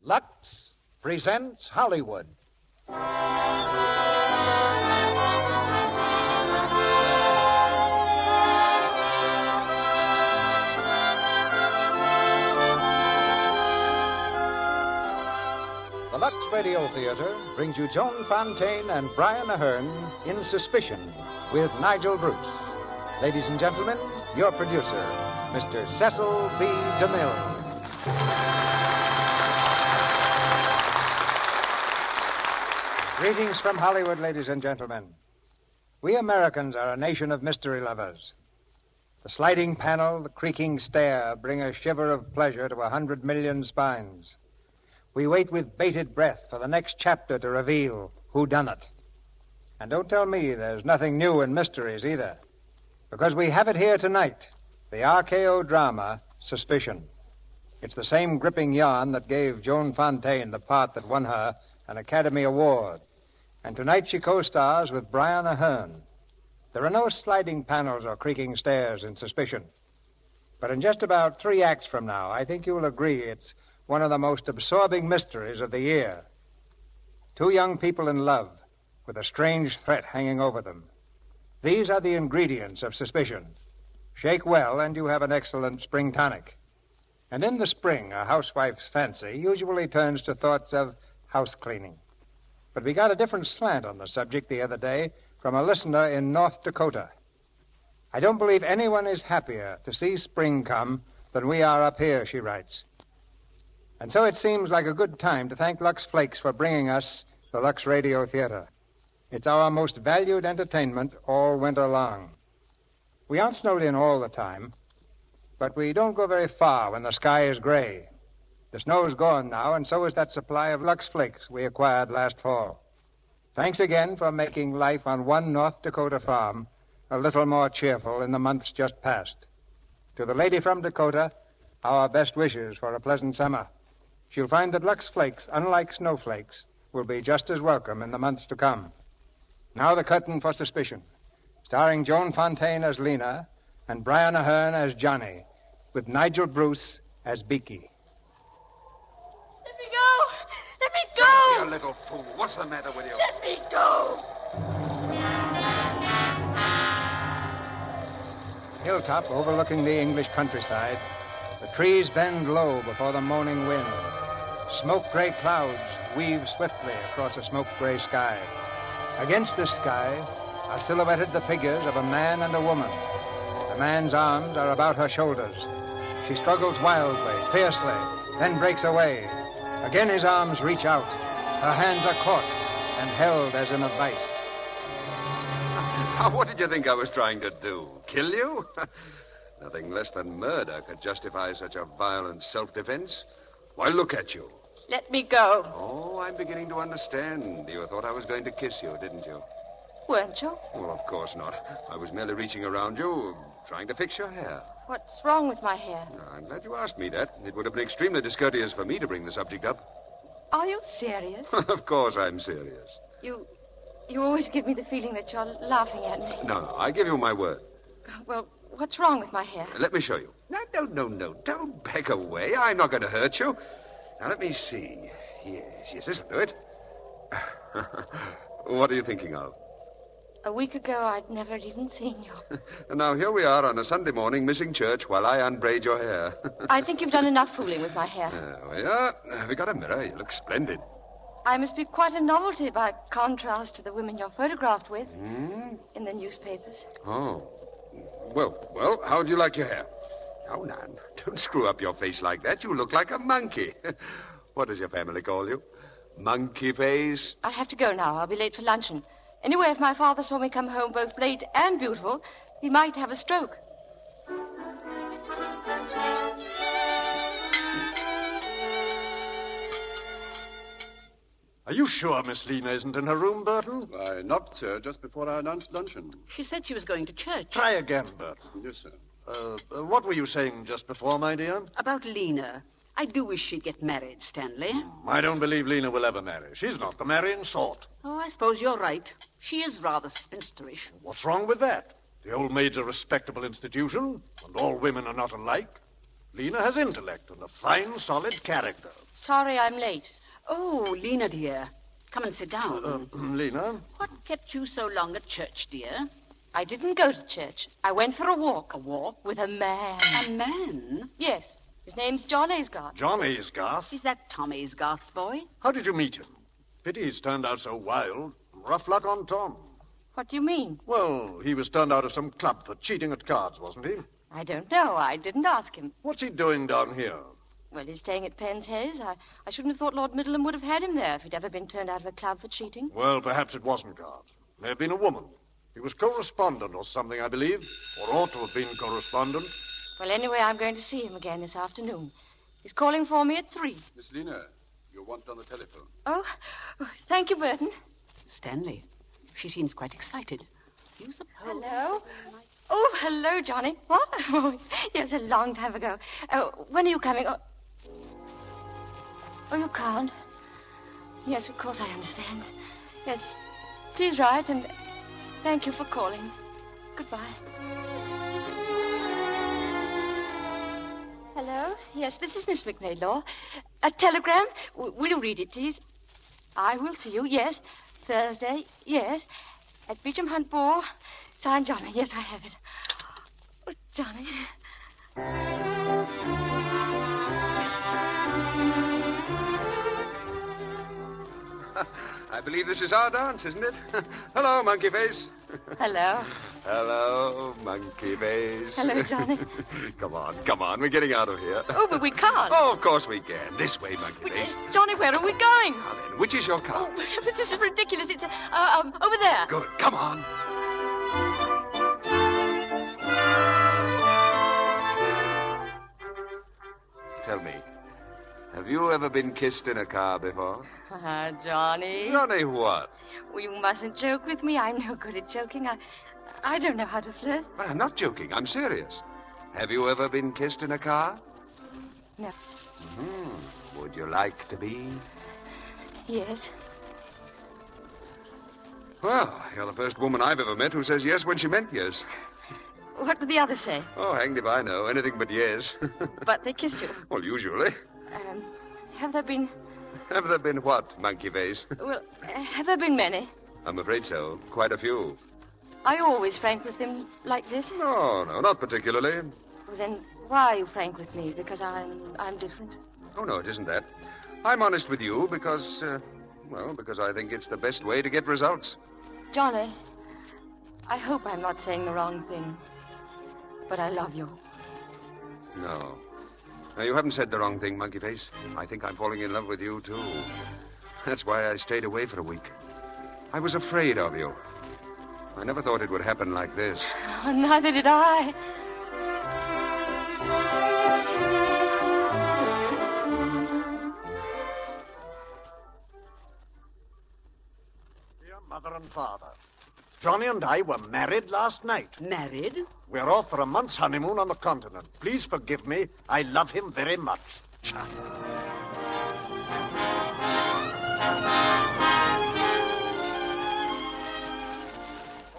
Lux presents Hollywood. The Lux Radio Theatre brings you Joan Fontaine and Brian Ahern in Suspicion with Nigel Bruce. Ladies and gentlemen, your producer, Mr. Cecil B. DeMille. Greetings from Hollywood, ladies and gentlemen. We Americans are a nation of mystery lovers. The sliding panel, the creaking stair bring a shiver of pleasure to 100 million spines. We wait with bated breath for the next chapter to reveal who done it. And don't tell me there's nothing new in mysteries either, because we have it here tonight, the RKO drama, Suspicion. It's the same gripping yarn that gave Joan Fontaine the part that won her an Academy Award. And tonight she co-stars with Brian Ahern. There are no sliding panels or creaking stairs in Suspicion. But in just about 3 acts from now, I think you'll agree it's one of the most absorbing mysteries of the year. 2 young people in love with a strange threat hanging over them. These are the ingredients of Suspicion. Shake well and you have an excellent spring tonic. And in the spring, a housewife's fancy usually turns to thoughts of house cleaning. But we got a different slant on the subject the other day from a listener in North Dakota. I don't believe anyone is happier to see spring come than we are up here, she writes. And so it seems like a good time to thank Lux Flakes for bringing us the Lux Radio Theatre. It's our most valued entertainment all winter long. We aren't snowed in all the time, but we don't go very far when the sky is gray. The snow's gone now, and so is that supply of Lux Flakes we acquired last fall. Thanks again for making life on one North Dakota farm a little more cheerful in the months just past. To the lady from Dakota, our best wishes for a pleasant summer. She'll find that Lux Flakes, unlike snowflakes, will be just as welcome in the months to come. Now the curtain for Suspicion, starring Joan Fontaine as Lena and Brian Ahern as Johnny, with Nigel Bruce as Beaky. Let me go! Let me go! You little fool. What's the matter with you? Let me go! Hilltop overlooking the English countryside, the trees bend low before the moaning wind. Smoke-gray clouds weave swiftly across a smoke-gray sky. Against this sky are silhouetted the figures of a man and a woman. The man's arms are about her shoulders. She struggles wildly, fiercely, then breaks away. Again his arms reach out. Her hands are caught and held as in a vice. Now, what did you think I was trying to do? Kill you? Nothing less than murder could justify such a violent self-defense. Why, look at you. Let me go. Oh, I'm beginning to understand. You thought I was going to kiss you, didn't you? Weren't you? Well, of course not. I was merely reaching around you, trying to fix your hair. What's wrong with my hair? I'm glad you asked me that. It would have been extremely discourteous for me to bring the subject up. Are you serious? Of course I'm serious. You always give me the feeling that you're laughing at me. No, I give you my word. Well, what's wrong with my hair? Let me show you. No. Don't back away. I'm not going to hurt you. Now, let me see. Yes, this'll do it. What are you thinking of? A week ago, I'd never even seen you. And now here we are on a Sunday morning missing church while I unbraid your hair. I think you've done enough fooling with my hair. There we are. Have you got a mirror? You look splendid. I must be quite a novelty by contrast to the women you're photographed with in the newspapers. Oh. Well, how do you like your hair? Oh, now, don't screw up your face like that. You look like a monkey. What does your family call you? Monkey face? I have to go now. I'll be late for luncheon. Anyway, if my father saw me come home both late and beautiful, he might have a stroke. Are you sure Miss Lena isn't in her room, Burton? I knocked, sir, just before I announced luncheon. She said she was going to church. Try again, Burton. Yes, sir. What were you saying just before, my dear? About Lena. I do wish she'd get married, Stanley. I don't believe Lena will ever marry. She's not the marrying sort. Oh, I suppose you're right. She is rather spinsterish. What's wrong with that? The Old Maid's a respectable institution, and all women are not alike. Lena has intellect and a fine, solid character. Sorry I'm late. Oh, Lena, dear. Come and sit down. Lena? What kept you so long at church, dear? I didn't go to church. I went for a walk. A walk? With a man. A man? Yes. His name's John Aysgarth. John Aysgarth? Is that Tom Aysgarth's boy? How did you meet him? Pity he's turned out so wild. Rough luck on Tom. What do you mean? Well, he was turned out of some club for cheating at cards, wasn't he? I don't know. I didn't ask him. What's he doing down here? Well, he's staying at Penn's Hayes. I shouldn't have thought Lord Middleham would have had him there if he'd ever been turned out of a club for cheating. Well, perhaps it wasn't cards. May have been a woman. He was correspondent or something, I believe. Or ought to have been correspondent. Well, anyway, I'm going to see him again this afternoon. He's calling for me at 3. Miss Lena, you're wanted on the telephone. Oh, thank you, Burton. Stanley. She seems quite excited. Do you suppose... Hello? Oh, hello, Johnny. What? Oh, yes, a long time ago. When are you coming? Oh, you can't? Yes, of course I understand. Yes, please write, and thank you for calling. Goodbye. Hello? Yes, this is Miss McNaidlaw. A telegram? Will you read it, please? I will see you, yes. Thursday, yes. At Beecham Hunt Ball. Signed, Johnny. Yes, I have it. Oh, Johnny. I believe this is our dance, isn't it? Hello, Monkey Face. Hello. Hello, Monkey Face. Hello, Johnny. Come on. We're getting out of here. Oh, but we can't. Oh, of course we can. This way, Monkey Face. Johnny, where are we going? Now then, which is your car? Oh, but this is ridiculous. It's over there. Good. Come on. Tell me, have you ever been kissed in a car before? Johnny. Johnny what? Well, you mustn't joke with me. I'm no good at joking. I don't know how to flirt. Well, I'm not joking. I'm serious. Have you ever been kissed in a car? No. Would you like to be? Yes. Well, you're the first woman I've ever met who says yes when she meant yes. What do the others say? Oh, hanged if I know. Anything but yes. But they kiss you. Well, usually. Have there been... Have there been what, Monkey Face? Well, have there been many? I'm afraid so. Quite a few. Are you always frank with them like this? No, not particularly. Well, then why are you frank with me? Because I'm different? Oh, no, it isn't that. I'm honest with you because, because I think it's the best way to get results. Johnny, I hope I'm not saying the wrong thing, but I love you. No. No, you haven't said the wrong thing, Monkey Face. I think I'm falling in love with you, too. That's why I stayed away for a week. I was afraid of you. I never thought it would happen like this. Oh, neither did I. Dear Mother and Father, Johnny and I were married last night. Married? We're off for a month's honeymoon on the continent. Please forgive me. I love him very much.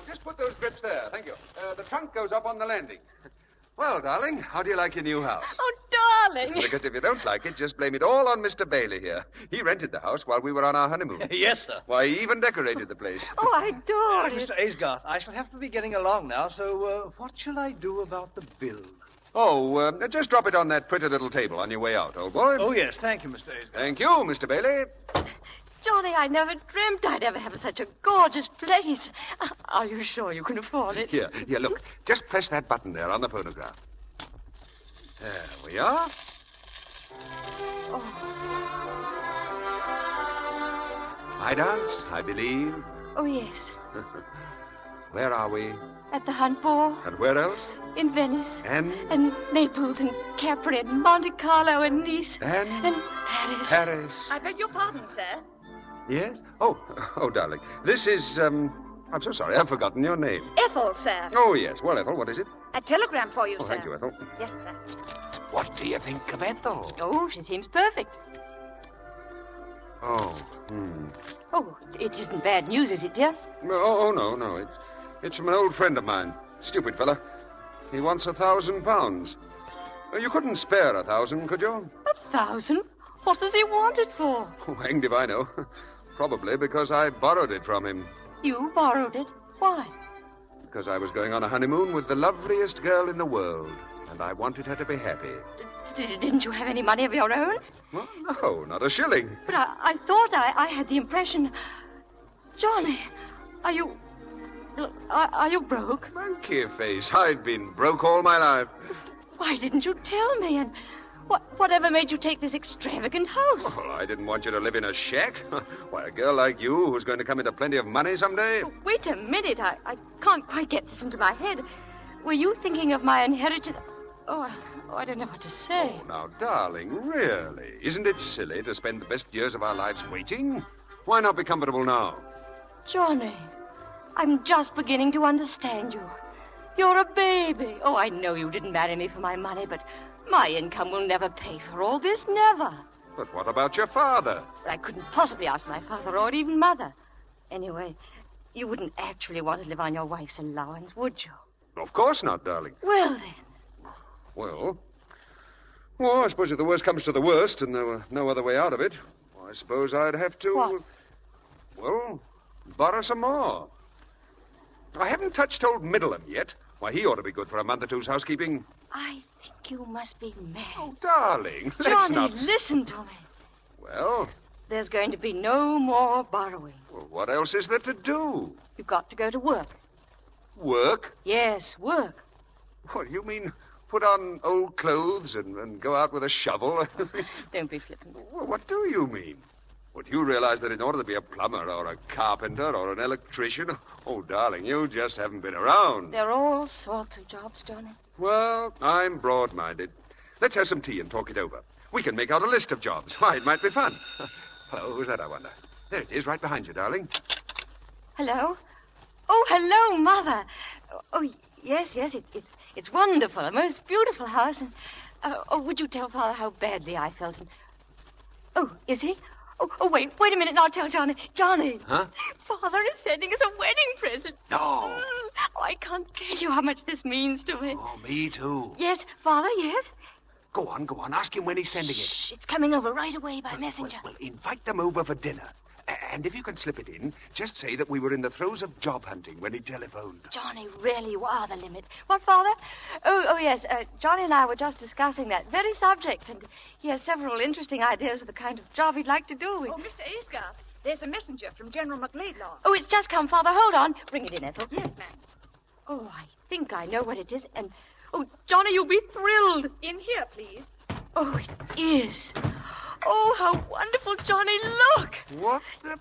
Just put those grips there. Thank you. The trunk goes up on the landing. Well, darling, how do you like your new house? Oh, darling. Because if you don't like it, just blame it all on Mr. Bailey here. He rented the house while we were on our honeymoon. Yes, sir. Why, he even decorated the place. Oh, I adore it. Mr. Aysgarth, I shall have to be getting along now, so what shall I do about the bill? Oh, just drop it on that pretty little table on your way out, old boy. Oh, yes, thank you, Mr. Aysgarth. Thank you, Mr. Bailey. Johnny, I never dreamt I'd ever have such a gorgeous place. Are you sure you can afford it? Here, look. Just press that button there on the phonograph. There we are. Oh. I dance, I believe. Oh, yes. Where are we? At the Hunt Ball. And where else? In Venice. And Naples and Capri and Monte Carlo and Nice. And Paris. Paris. I beg your pardon, sir. Yes? Oh, darling. This is, I'm so sorry. I've forgotten your name. Ethel, sir. Oh, yes. Well, Ethel, what is it? A telegram for you, Oh, sir. thank you, Ethel. Yes, sir. What do you think of Ethel? Oh, she seems perfect. Oh, Oh, it isn't bad news, is it, dear? Oh, no. It's from an old friend of mine. Stupid fella. He wants £1,000. You couldn't spare 1,000, could you? 1,000? What does he want it for? Oh, hanged if I know. Probably because I borrowed it from him. You borrowed it? Why? Because I was going on a honeymoon with the loveliest girl in the world, and I wanted her to be happy. Didn't you have any money of your own? Well, no, not a shilling. But I thought I had the impression... Johnny, are you broke? Monkey face, I've been broke all my life. Why didn't you tell me? And whatever made you take this extravagant house? Well, I didn't want you to live in a shack. Why, a girl like you who's going to come into plenty of money someday... Oh, wait a minute. I can't quite get this into my head. Were you thinking of my inheritance? Oh, I don't know what to say. Oh, now, darling, really? Isn't it silly to spend the best years of our lives waiting? Why not be comfortable now? Johnny, I'm just beginning to understand you. You're a baby. Oh, I know you didn't marry me for my money, but my income will never pay for all this, never. But what about your father? I couldn't possibly ask my father or even mother. Anyway, you wouldn't actually want to live on your wife's allowance, would you? Of course not, darling. Well, then. Well, I suppose if the worst comes to the worst and there were no other way out of it, I suppose I'd have to... What? Well, borrow some more. I haven't touched old Middleham yet. Why, he ought to be good for a month or two's housekeeping. I think you must be mad. Oh, darling, let's Johnny, not... listen to me. Well? There's going to be no more borrowing. Well, what else is there to do? You've got to go to work. Work? Yes, work. What, you mean put on old clothes and go out with a shovel? Don't be flippant. Well, what do you mean? Well, do you realize that in order to be a plumber or a carpenter or an electrician... Oh, darling, you just haven't been around. There are all sorts of jobs, Johnny. Well, I'm broad-minded. Let's have some tea and talk it over. We can make out a list of jobs. Why, it might be fun. Hello, who's that, I wonder? There it is, right behind you, darling. Hello? Oh, hello, Mother. Oh, yes, it's wonderful, a most beautiful house. And would you tell Father how badly I felt? And... Oh, is he? Oh, wait a minute, and I'll tell Johnny. Johnny. Huh? Father is sending us a wedding present. No. Oh, I can't tell you how much this means to me. Oh, me too. Yes, Father, yes. Go on. Ask him when he's sending it. Shh, it's coming over right away by messenger. Well, invite them over for dinner. And if you can slip it in, just say that we were in the throes of job hunting when he telephoned. Johnny, really, you are the limit. What, Father? Oh, yes. Johnny and I were just discussing that very subject, and he has several interesting ideas of the kind of job he'd like to do. Oh, Mr. Aysgarth, there's a messenger from General McLeodlaw. Oh, it's just come, Father. Hold on. Bring it in, Ethel. Yes, ma'am. Oh, I think I know what it is, and... Oh, Johnny, you'll be thrilled. In here, please. Oh, it is. Oh, how wonderful, Johnny. Look. What the...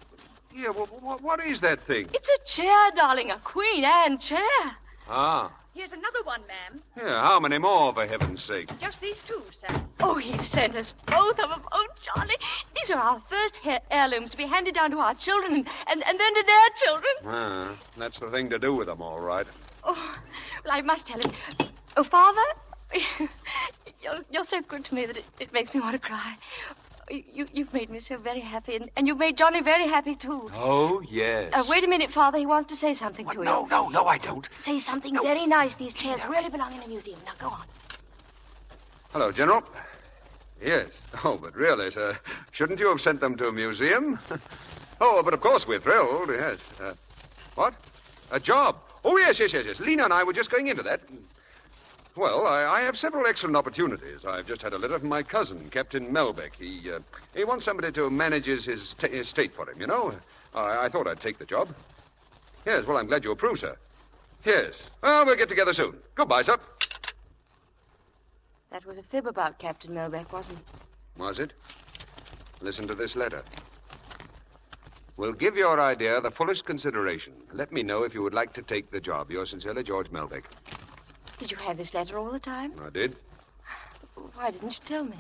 Yeah, what is that thing? It's a chair, darling, a Queen Anne chair. Ah. Here's another one, ma'am. Yeah, how many more, for heaven's sake? Just these two, sir. Oh, he sent us both of them. Oh, Johnny, these are our first heirlooms to be handed down to our children and then to their children. Ah, that's the thing to do with them, all right. Oh, well, I must tell him. Oh, Father, you're so good to me that it makes me want to cry. You've made me so very happy, and you've made Johnny very happy, too. Oh, yes. Wait a minute, Father. He wants to say something to you. No, I don't. Say something very nice. These chairs really belong in a museum. Now, go on. Hello, General. Yes. Oh, but really, sir, shouldn't you have sent them to a museum? Oh, but of course we're thrilled, yes. What? A job? Oh, yes. Lena and I were just going into that. Well, I have several excellent opportunities. I've just had a letter from my cousin, Captain Melbeck. He wants somebody to manage his estate for him, you know. I thought I'd take the job. Yes, well, I'm glad you approve, sir. Yes. Well, we'll get together soon. Goodbye, sir. That was a fib about Captain Melbeck, wasn't it? Was it? Listen to this letter. We'll give your idea the fullest consideration. Let me know if you would like to take the job. Yours sincerely, George Melbeck. Did you have this letter all the time? I did. Why didn't you tell me?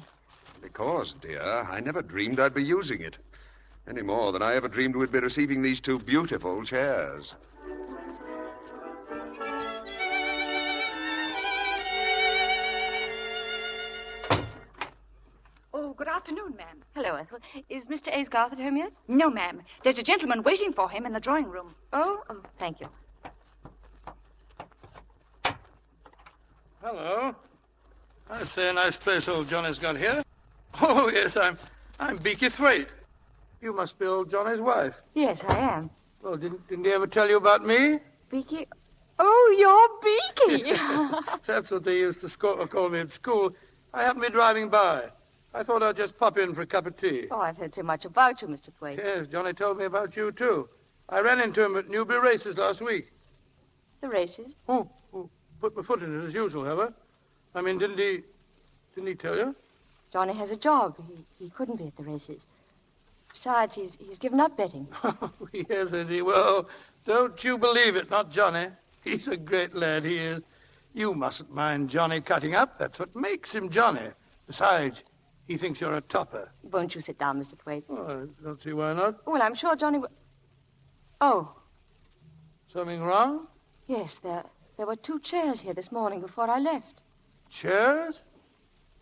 Because, dear, I never dreamed I'd be using it. Any more than I ever dreamed we'd be receiving these two beautiful chairs. Oh, good afternoon, ma'am. Hello, Ethel. Is Mr. Aysgarth at home yet? No, ma'am. There's a gentleman waiting for him in the drawing room. Oh, thank you. Hello. I say, a nice place old Johnny's got here. Oh, yes, I'm Beaky Thwaite. You must be old Johnny's wife. Yes, I am. Well, didn't he ever tell you about me? Beaky? Oh, you're Beaky. That's what they used to call me at school. I happened to be driving by. I thought I'd just pop in for a cup of tea. Oh, I've heard so much about you, Mr. Thwaite. Yes, Johnny told me about you, too. I ran into him at Newbury races last week. The races? Oh, put my foot in it as usual, have I? I mean, didn't he tell you? Johnny has a job. He couldn't be at the races. Besides, he's given up betting. Yes, has he? Well, don't you believe it, not Johnny. He's a great lad, he is. You mustn't mind Johnny cutting up. That's what makes him Johnny. Besides, he thinks you're a topper. Won't you sit down, Mr. Thwaite? Oh, I don't see why not. Well, I'm sure Johnny will... Oh. Something wrong? Yes, there were 2 chairs here this morning before I left. Chairs?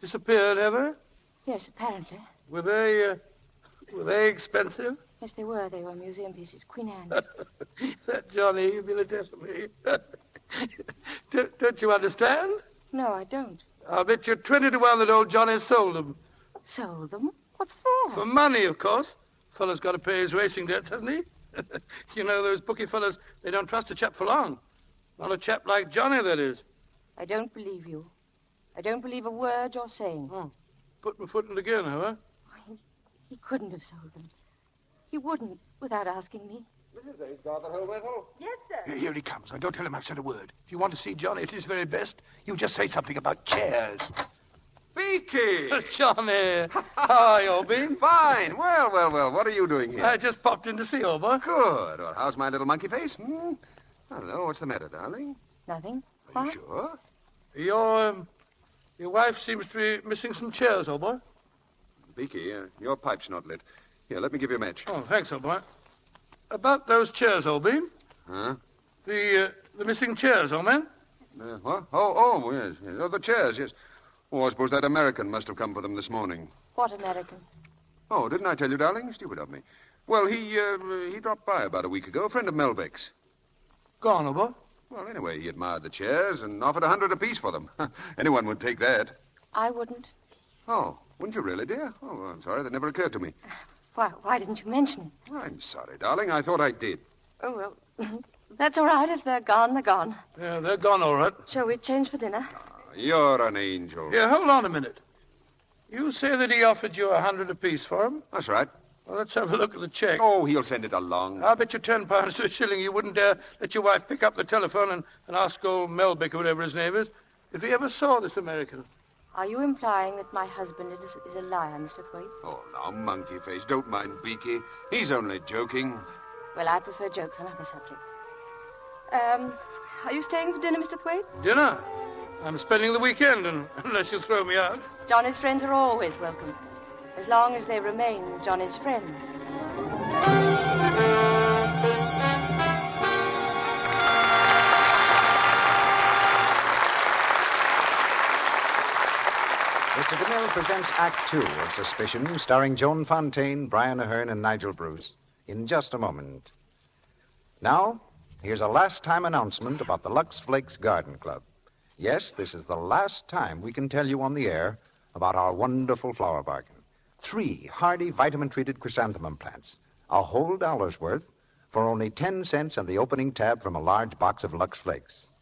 Disappeared ever? Yes, apparently. Were they expensive? Yes, they were. They were museum pieces. Queen Anne. That Johnny, you've been a test of me. Don't you understand? No, I don't. I'll bet you 20 to 1 that old Johnny sold them. Sold them? What for? For money, of course. Fellow's got to pay his racing debts, hasn't he? You know, those bookie fellas, they don't trust a chap for long. Not a chap like Johnny, that is. I don't believe you. I don't believe a word you're saying. Oh, put my foot in it again, have I? He couldn't have sold them. He wouldn't without asking me. Mrs. A's got the whole whistle? Yes, sir. Here he comes. Now, don't tell him I've said a word. If you want to see Johnny at his very best, you just say something about chairs. Beaky! Johnny! How are you, old bean? Fine. Well. What are you doing here? I just popped in to see you, old boy. Good. Well, how's my little monkey face? Hello, what's the matter, darling? Nothing. Are What? you sure? Your wife seems to be missing some chairs, old boy. Beaky, your pipe's not lit. Here, let me give you a match. Oh, thanks, old boy. About those chairs, old bean. Huh? The missing chairs, old man. What? Oh, yes. Oh, the chairs, yes. Oh, I suppose that American must have come for them this morning. What American? Oh, didn't I tell you, darling? Stupid of me. Well, he dropped by about a week ago, a friend of Melbeck's. Gone, old boy. Well, anyway, he admired the chairs and offered $100 apiece for them. Anyone would take that. I wouldn't. Oh, wouldn't you really, dear? Oh, I'm sorry. That never occurred to me. Why didn't you mention it? I'm sorry, darling. I thought I did. Oh, well, that's all right. If they're gone, they're gone. Yeah, they're gone, all right. Shall we change for dinner? You're an angel. Yeah, hold on a minute. You say that he offered you $100 apiece for them? That's right. Well, let's have a look at the check. Oh, he'll send it along. I'll bet you £10 to a shilling you wouldn't dare let your wife pick up the telephone and ask old Melbeck or whatever his name is if he ever saw this American. Are you implying that my husband is a liar, Mr. Thwaite? Oh, now, monkey face, don't mind Beaky. He's only joking. Well, I prefer jokes on other subjects. Are you staying for dinner, Mr. Thwaite? Dinner? I'm spending the weekend, unless you throw me out. Johnny's friends are always welcome, as long as they remain Johnny's friends. Mr. DeMille presents Act Two of Suspicion, starring Joan Fontaine, Brian Aherne, and Nigel Bruce, in just a moment. Now, here's a last-time announcement about the Lux Flakes Garden Club. Yes, this is the last time we can tell you on the air about our wonderful flower bargain. 3 hardy vitamin-treated chrysanthemum plants, a whole dollar's worth, for only 10 cents on the opening tab from a large box of Lux Flakes.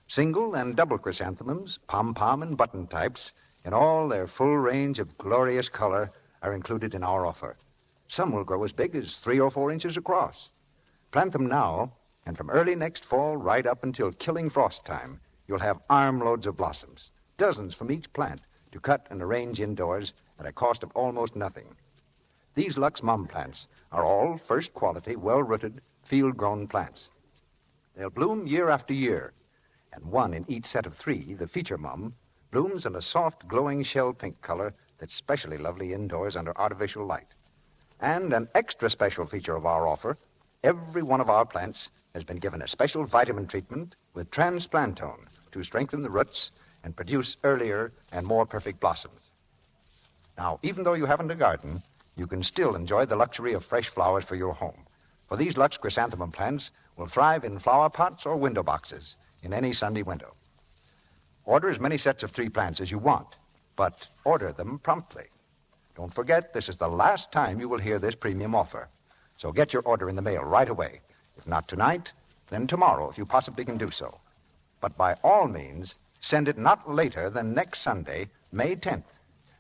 Single and double chrysanthemums, pom-pom and button types, in all their full range of glorious color, are included in our offer. Some will grow as big as 3 or 4 inches across. Plant them now, and from early next fall right up until killing frost time, you'll have armloads of blossoms, dozens from each plant, to cut and arrange indoors at a cost of almost nothing. These Lux Mum plants are all first-quality, well-rooted, field-grown plants. They'll bloom year after year, and one in each set of 3, the feature mum, blooms in a soft, glowing shell pink color that's specially lovely indoors under artificial light. And an extra special feature of our offer, every one of our plants has been given a special vitamin treatment with transplantone to strengthen the roots and produce earlier and more perfect blossoms. Now, even though you haven't a garden, you can still enjoy the luxury of fresh flowers for your home. For these Lux chrysanthemum plants will thrive in flower pots or window boxes in any sunny window. Order as many sets of 3 plants as you want, but order them promptly. Don't forget, this is the last time you will hear this premium offer. So get your order in the mail right away. If not tonight, then tomorrow, if you possibly can do so. But by all means, send it not later than next Sunday, May 10th,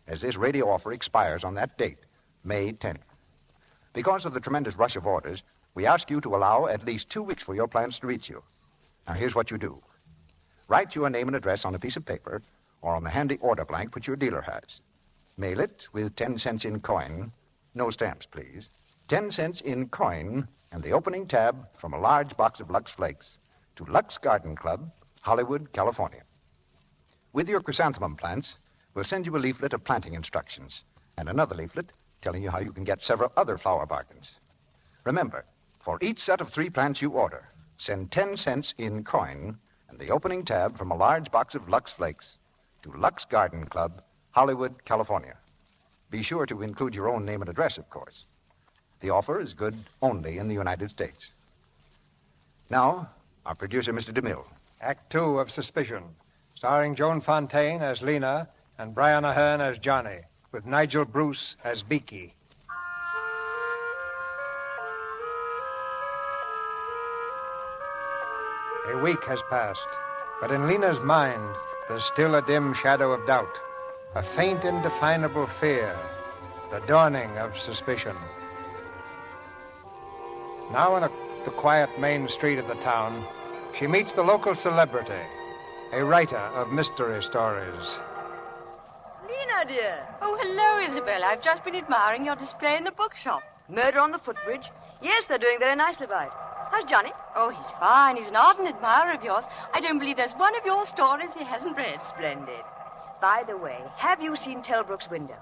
as this radio offer expires on that date, May 10th. Because of the tremendous rush of orders, we ask you to allow at least 2 weeks for your plants to reach you. Now, here's what you do. Write your name and address on a piece of paper or on the handy order blank which your dealer has. Mail it with 10 cents in coin. No stamps, please. 10 cents in coin and the opening tab from a large box of Lux Flakes to Lux Garden Club, Hollywood, California. With your chrysanthemum plants, we'll send you a leaflet of planting instructions and another leaflet telling you how you can get several other flower bargains. Remember, for each set of 3 plants you order, send 10 cents in coin and the opening tab from a large box of Lux Flakes to Lux Garden Club, Hollywood, California. Be sure to include your own name and address, of course. The offer is good only in the United States. Now, our producer, Mr. DeMille. Act 2 of Suspicion, starring Joan Fontaine as Lena and Brian Ahern as Johnny, with Nigel Bruce as Beaky. A week has passed, but in Lena's mind, there's still a dim shadow of doubt, a faint, indefinable fear, the dawning of suspicion. Now in the quiet main street of the town, she meets the local celebrity, a writer of mystery stories. Lena, dear. Oh, hello, Isabel. I've just been admiring your display in the bookshop. Murder on the Footbridge? Yes, they're doing very nicely by it. How's Johnny? Oh, he's fine. He's an ardent admirer of yours. I don't believe there's one of your stories he hasn't read. Splendid. By the way, have you seen Telbrook's window?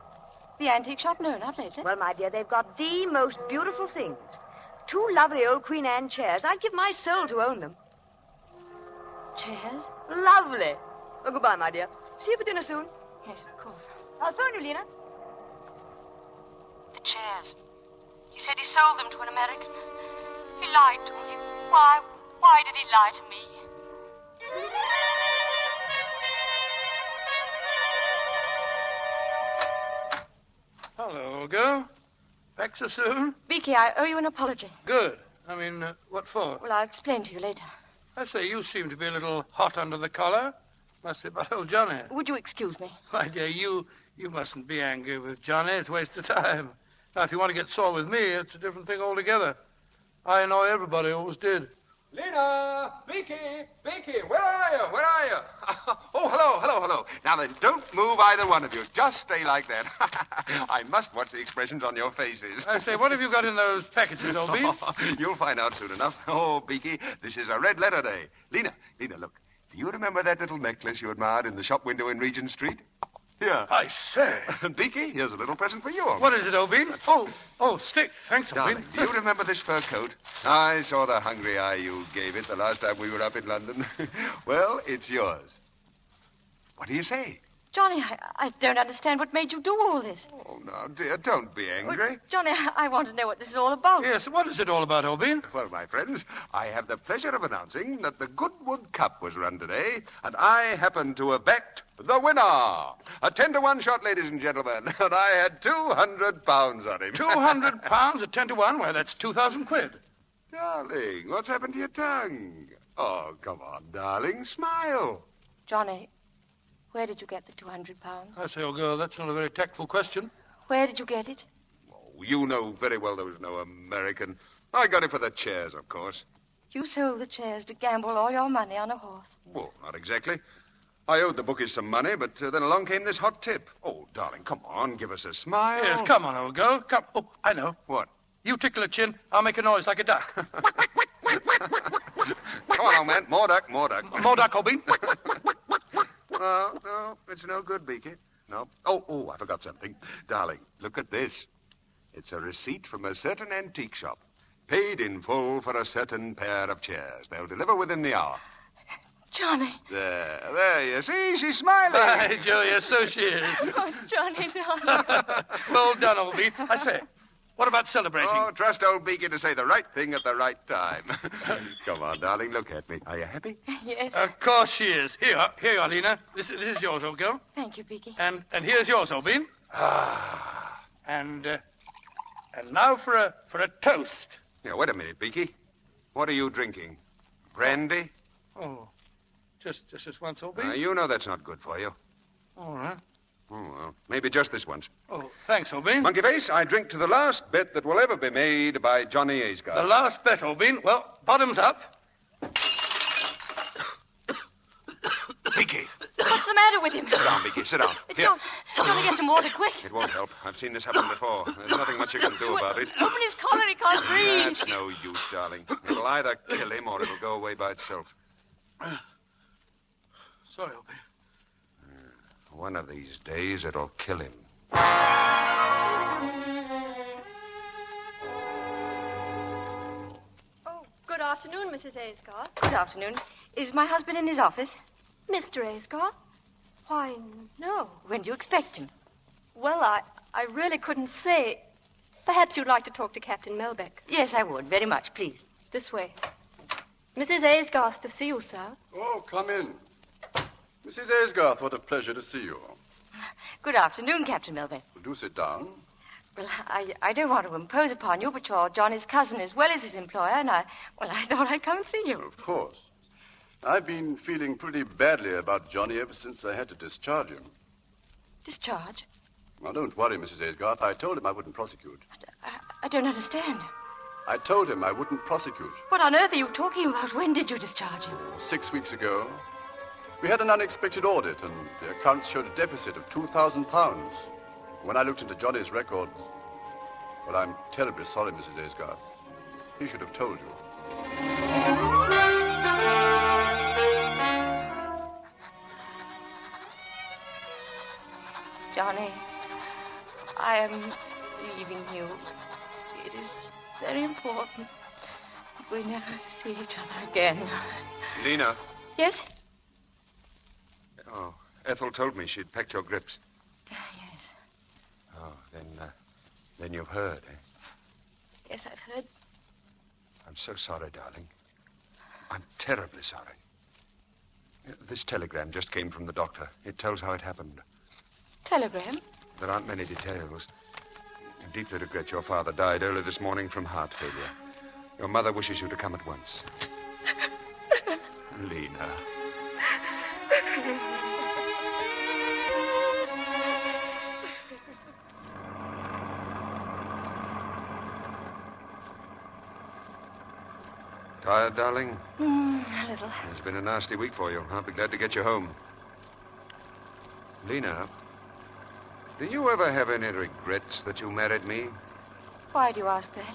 The antique shop? No, not lately. Well, my dear, they've got the most beautiful things. 2 lovely old Queen Anne chairs. I'd give my soul to own them. Chairs? Lovely. Well, goodbye, my dear. See you for dinner soon. Yes, of course. I'll phone you, Lena. The chairs. He said he sold them to an American. He lied to me. Why did he lie to me? Hello, girl. Back so soon? Beaky, I owe you an apology. Good. What for? Well, I'll explain to you later. I say, you seem to be a little hot under the collar. Must be about old Johnny. Would you excuse me? My dear, you mustn't be angry with Johnny. It's a waste of time. Now, if you want to get sore with me, it's a different thing altogether. I annoy everybody, always did. Lena! Beaky! Where are you? Oh, hello. Now then, don't move either one of you. Just stay like that. I must watch the expressions on your faces. I say, what have you got in those packages, old Bean? You'll find out soon enough. Oh, Beaky, this is a red letter day. Lena, look. Do you remember that little necklace you admired in the shop window in Regent Street? Here. I say. Beaky, here's a little present for you. What is it, old Bean? Oh, stick. Thanks, old Darling, Bean. do you remember this fur coat? I saw the hungry eye you gave it the last time we were up in London. Well, it's yours. What do you say? Johnny, I don't understand what made you do all this. Oh, now, dear, don't be angry. Well, Johnny, I want to know what this is all about. Yes, what is it all about, old Bean? Well, my friends, I have the pleasure of announcing that the Goodwood Cup was run today, and I happen to have backed the winner. A 10-to-1 shot, ladies and gentlemen, and I had £200 on him. £200 at 10 to 1? Why, that's 2,000 quid. Darling, what's happened to your tongue? Oh, come on, darling, smile. Johnny, where did you get the £200? I say, old girl, that's not a very tactful question. Where did you get it? Oh, you know very well there was no American. I got it for the chairs, of course. You sold the chairs to gamble all your money on a horse. Well, not exactly. I owed the bookies some money, but then along came this hot tip. Oh, darling, come on, give us a smile. Yes, come on, old girl. Come. Oh, I know. What? You tickle a chin, I'll make a noise like a duck. Come on, old man. More duck. More duck, old Bean. No, it's no good, Beaky. No. Oh, I forgot something. Darling, look at this. It's a receipt from a certain antique shop. Paid in full for a certain pair of chairs. They'll deliver within the hour. Johnny. There, you see? She's smiling. By Julia, so she is. Oh, Johnny, darling. Well done, old Bean. I say, What about celebrating? Oh, trust old Beaky to say the right thing at the right time. Come on, darling, look at me. Are you happy? Yes. Of course she is. Here you are, Lena. This is yours, old girl. Thank you, Beaky. And here's yours, old bean. And now for a toast. Yeah, wait a minute, Beaky. What are you drinking? Brandy? Oh, just this once, old bean? You know that's not good for you. All right. Oh, well, maybe just this once. Oh, thanks, old bean. Monkey Face, I drink to the last bet that will ever be made by Johnny Aysgarth. The last bet, old bean. Well, bottoms up. Beaky. What's the matter with him? Sit down, Beaky, sit down. Here. Johnny, get some water, quick. It won't help. I've seen this happen before. There's nothing much you can do about it. Open his collar, he can't breathe. That's no use, darling. It'll either kill him or it'll go away by itself. Sorry, old bean. One of these days, it'll kill him. Oh, good afternoon, Mrs. Aysgarth. Good afternoon. Is my husband in his office? Mr. Aysgarth? Why, no. When do you expect him? Well, I really couldn't say. Perhaps you'd like to talk to Captain Melbeck. Yes, I would. Very much, please. This way. Mrs. Aysgarth to see you, sir. Oh, come in. Mrs. Aysgarth, what a pleasure to see you. Good afternoon, Captain Melbeck. Do sit down. Well, I don't want to impose upon you, but you're Johnny's cousin as well as his employer, and I thought I'd come and see you. Of course. I've been feeling pretty badly about Johnny ever since I had to discharge him. Discharge? Now, don't worry, Mrs. Aysgarth. I told him I wouldn't prosecute. I don't understand. I told him I wouldn't prosecute. What on earth are you talking about? When did you discharge him? 6 weeks ago. We had an unexpected audit, and the accounts showed a deficit of £2,000. When I looked into Johnny's records, well, I'm terribly sorry, Mrs. Aysgarth. He should have told you. Johnny, I am leaving you. It is very important that we never see each other again. Lena. Yes? Oh, Ethel told me she'd packed your grips. Yes. Oh, then you've heard, eh? Yes, I've heard. I'm so sorry, darling. I'm terribly sorry. This telegram just came from the doctor. It tells how it happened. Telegram? There aren't many details. I deeply regret your father died early this morning from heart failure. Your mother wishes you to come at once. Lena. Tired, darling? A little. It's been a nasty week for you. I'll be glad to get you home. Lena, do you ever have any regrets that you married me? Why do you ask that?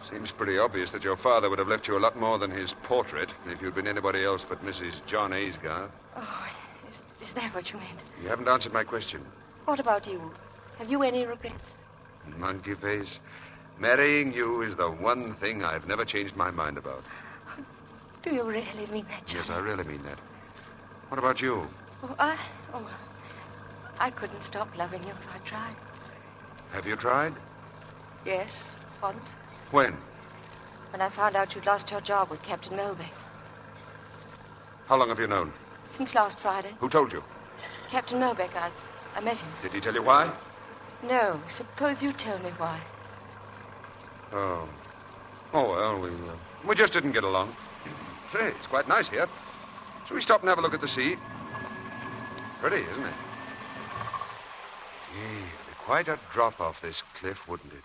Seems pretty obvious that your father would have left you a lot more than his portrait if you'd been anybody else but Mrs. John Aysgarth. Oh, is that what you meant? You haven't answered my question. What about you? Have you any regrets? Monkey face. Marrying you is the one thing I've never changed my mind about. Do you really mean that, Johnny? Yes, I really mean that. What about you? I couldn't stop loving you if I tried. Have you tried? Yes, once. When? When I found out you'd lost your job with Captain Melbeck. How long have you known? Since last Friday. Who told you? Captain Melbeck. I met him. Did he tell you why? No. Suppose you tell me why. Oh. Oh, well, we just didn't get along. Say, it's quite nice here. Shall we stop and have a look at the sea? Pretty, isn't it? Gee, it'd be quite a drop off this cliff, wouldn't it?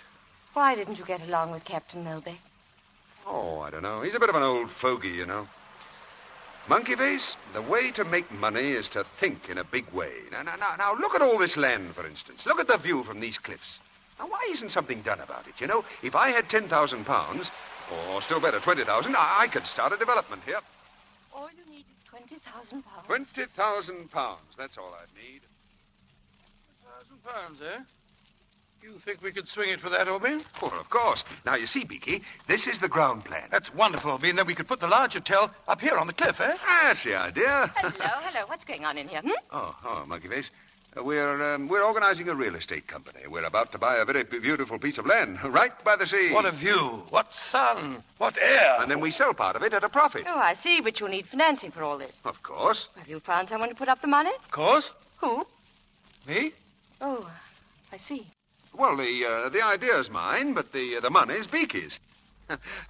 Why didn't you get along with Captain Melbeck? Oh, I don't know. He's a bit of an old fogey, you know. Monkey face, the way to make money is to think in a big way. Now, look at all this land, for instance. Look at the view from these cliffs. Now, why isn't something done about it? You know, if I had £10,000, or still better, 20,000, I could start a development here. All you need is £20,000. £20,000. That's all I'd need. £1,000, eh? You think we could swing it for that, Obin? Well, of course. Now, you see, Beaky, this is the ground plan. That's wonderful, Obin. Then we could put the large hotel up here on the cliff, eh? That's the idea. Hello. What's going on in here? Oh, Monkey Face. We're organizing a real estate company. We're about to buy a very beautiful piece of land right by the sea. What a view. What sun. What air. And then we sell part of it at a profit. Oh, I see, but you'll need financing for all this. Of course. Have you found someone to put up the money? Of course. Who? Me? Oh, I see. Well, the idea's mine, but the money's Beaky's.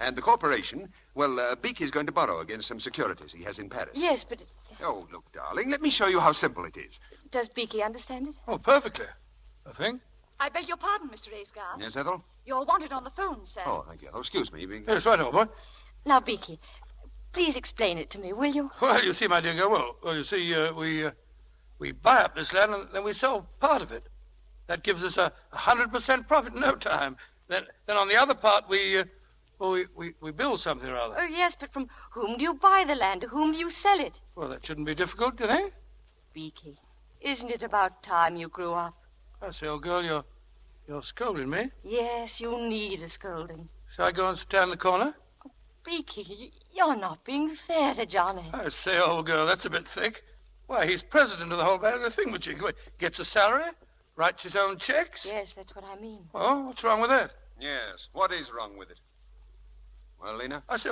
And the corporation, well, Beaky's going to borrow against some securities he has in Paris. Yes, but... Oh, look, darling, let me show you how simple it is. Does Beaky understand it? Oh, perfectly. I think. I beg your pardon, Mr. Aysgarth. Yes, Ethel? You're wanted on the phone, sir. Oh, thank you. Oh, excuse me. Yes, right, old boy. Now, Beaky, please explain it to me, will you? Well, you see, my dear girl, well, you see, we buy up this land and then we sell part of it. That gives us 100% profit in no time. Then on the other part, we build something or other. Oh, yes, but from whom do you buy the land? To whom do you sell it? Well, that shouldn't be difficult, do you think? Beaky, isn't it about time you grew up? I say, old girl, you're scolding me. Yes, you need a scolding. Shall I go and stand in the corner? Oh, Beaky, you're not being fair to Johnny. I say, old girl, that's a bit thick. Why, he's president of the whole bag of the thingamajig. Gets a salary, writes his own checks. Yes, that's what I mean. Well, what's wrong with that? Yes, what is wrong with it? Well, Lena? I say,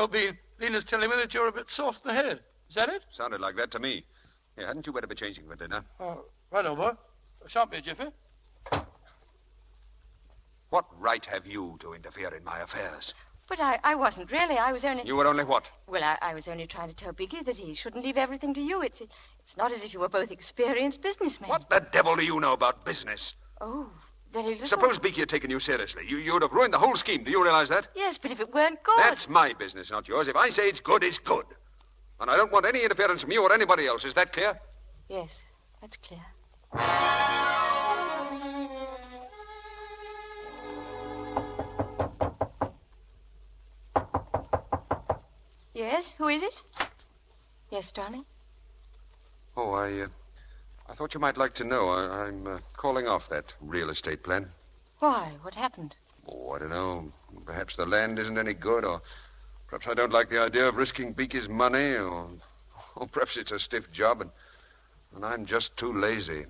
Lena's telling me that you're a bit soft in the head. Is that it? Sounded like that to me. Yeah, hadn't you better be changing for dinner? Oh, right, old boy. Shan't be a jiffy. What right have you to interfere in my affairs? But I wasn't really. I was only... You were only what? Well, I was only trying to tell Beaky that he shouldn't leave everything to you. It's not as if you were both experienced businessmen. What the devil do you know about business? Oh, very little. Suppose Beaky had taken you seriously. You'd have ruined the whole scheme. Do you realize that? Yes, but if it weren't good... That's my business, not yours. If I say it's good, it's good. And I don't want any interference from you or anybody else. Is that clear? Yes, that's clear. Yes, who is it? Yes, darling? Oh, I thought you might like to know. I'm calling off that real estate plan. Why? What happened? Oh, I don't know. Perhaps the land isn't any good, or perhaps I don't like the idea of risking Beaky's money, or perhaps it's a stiff job, and I'm just too lazy.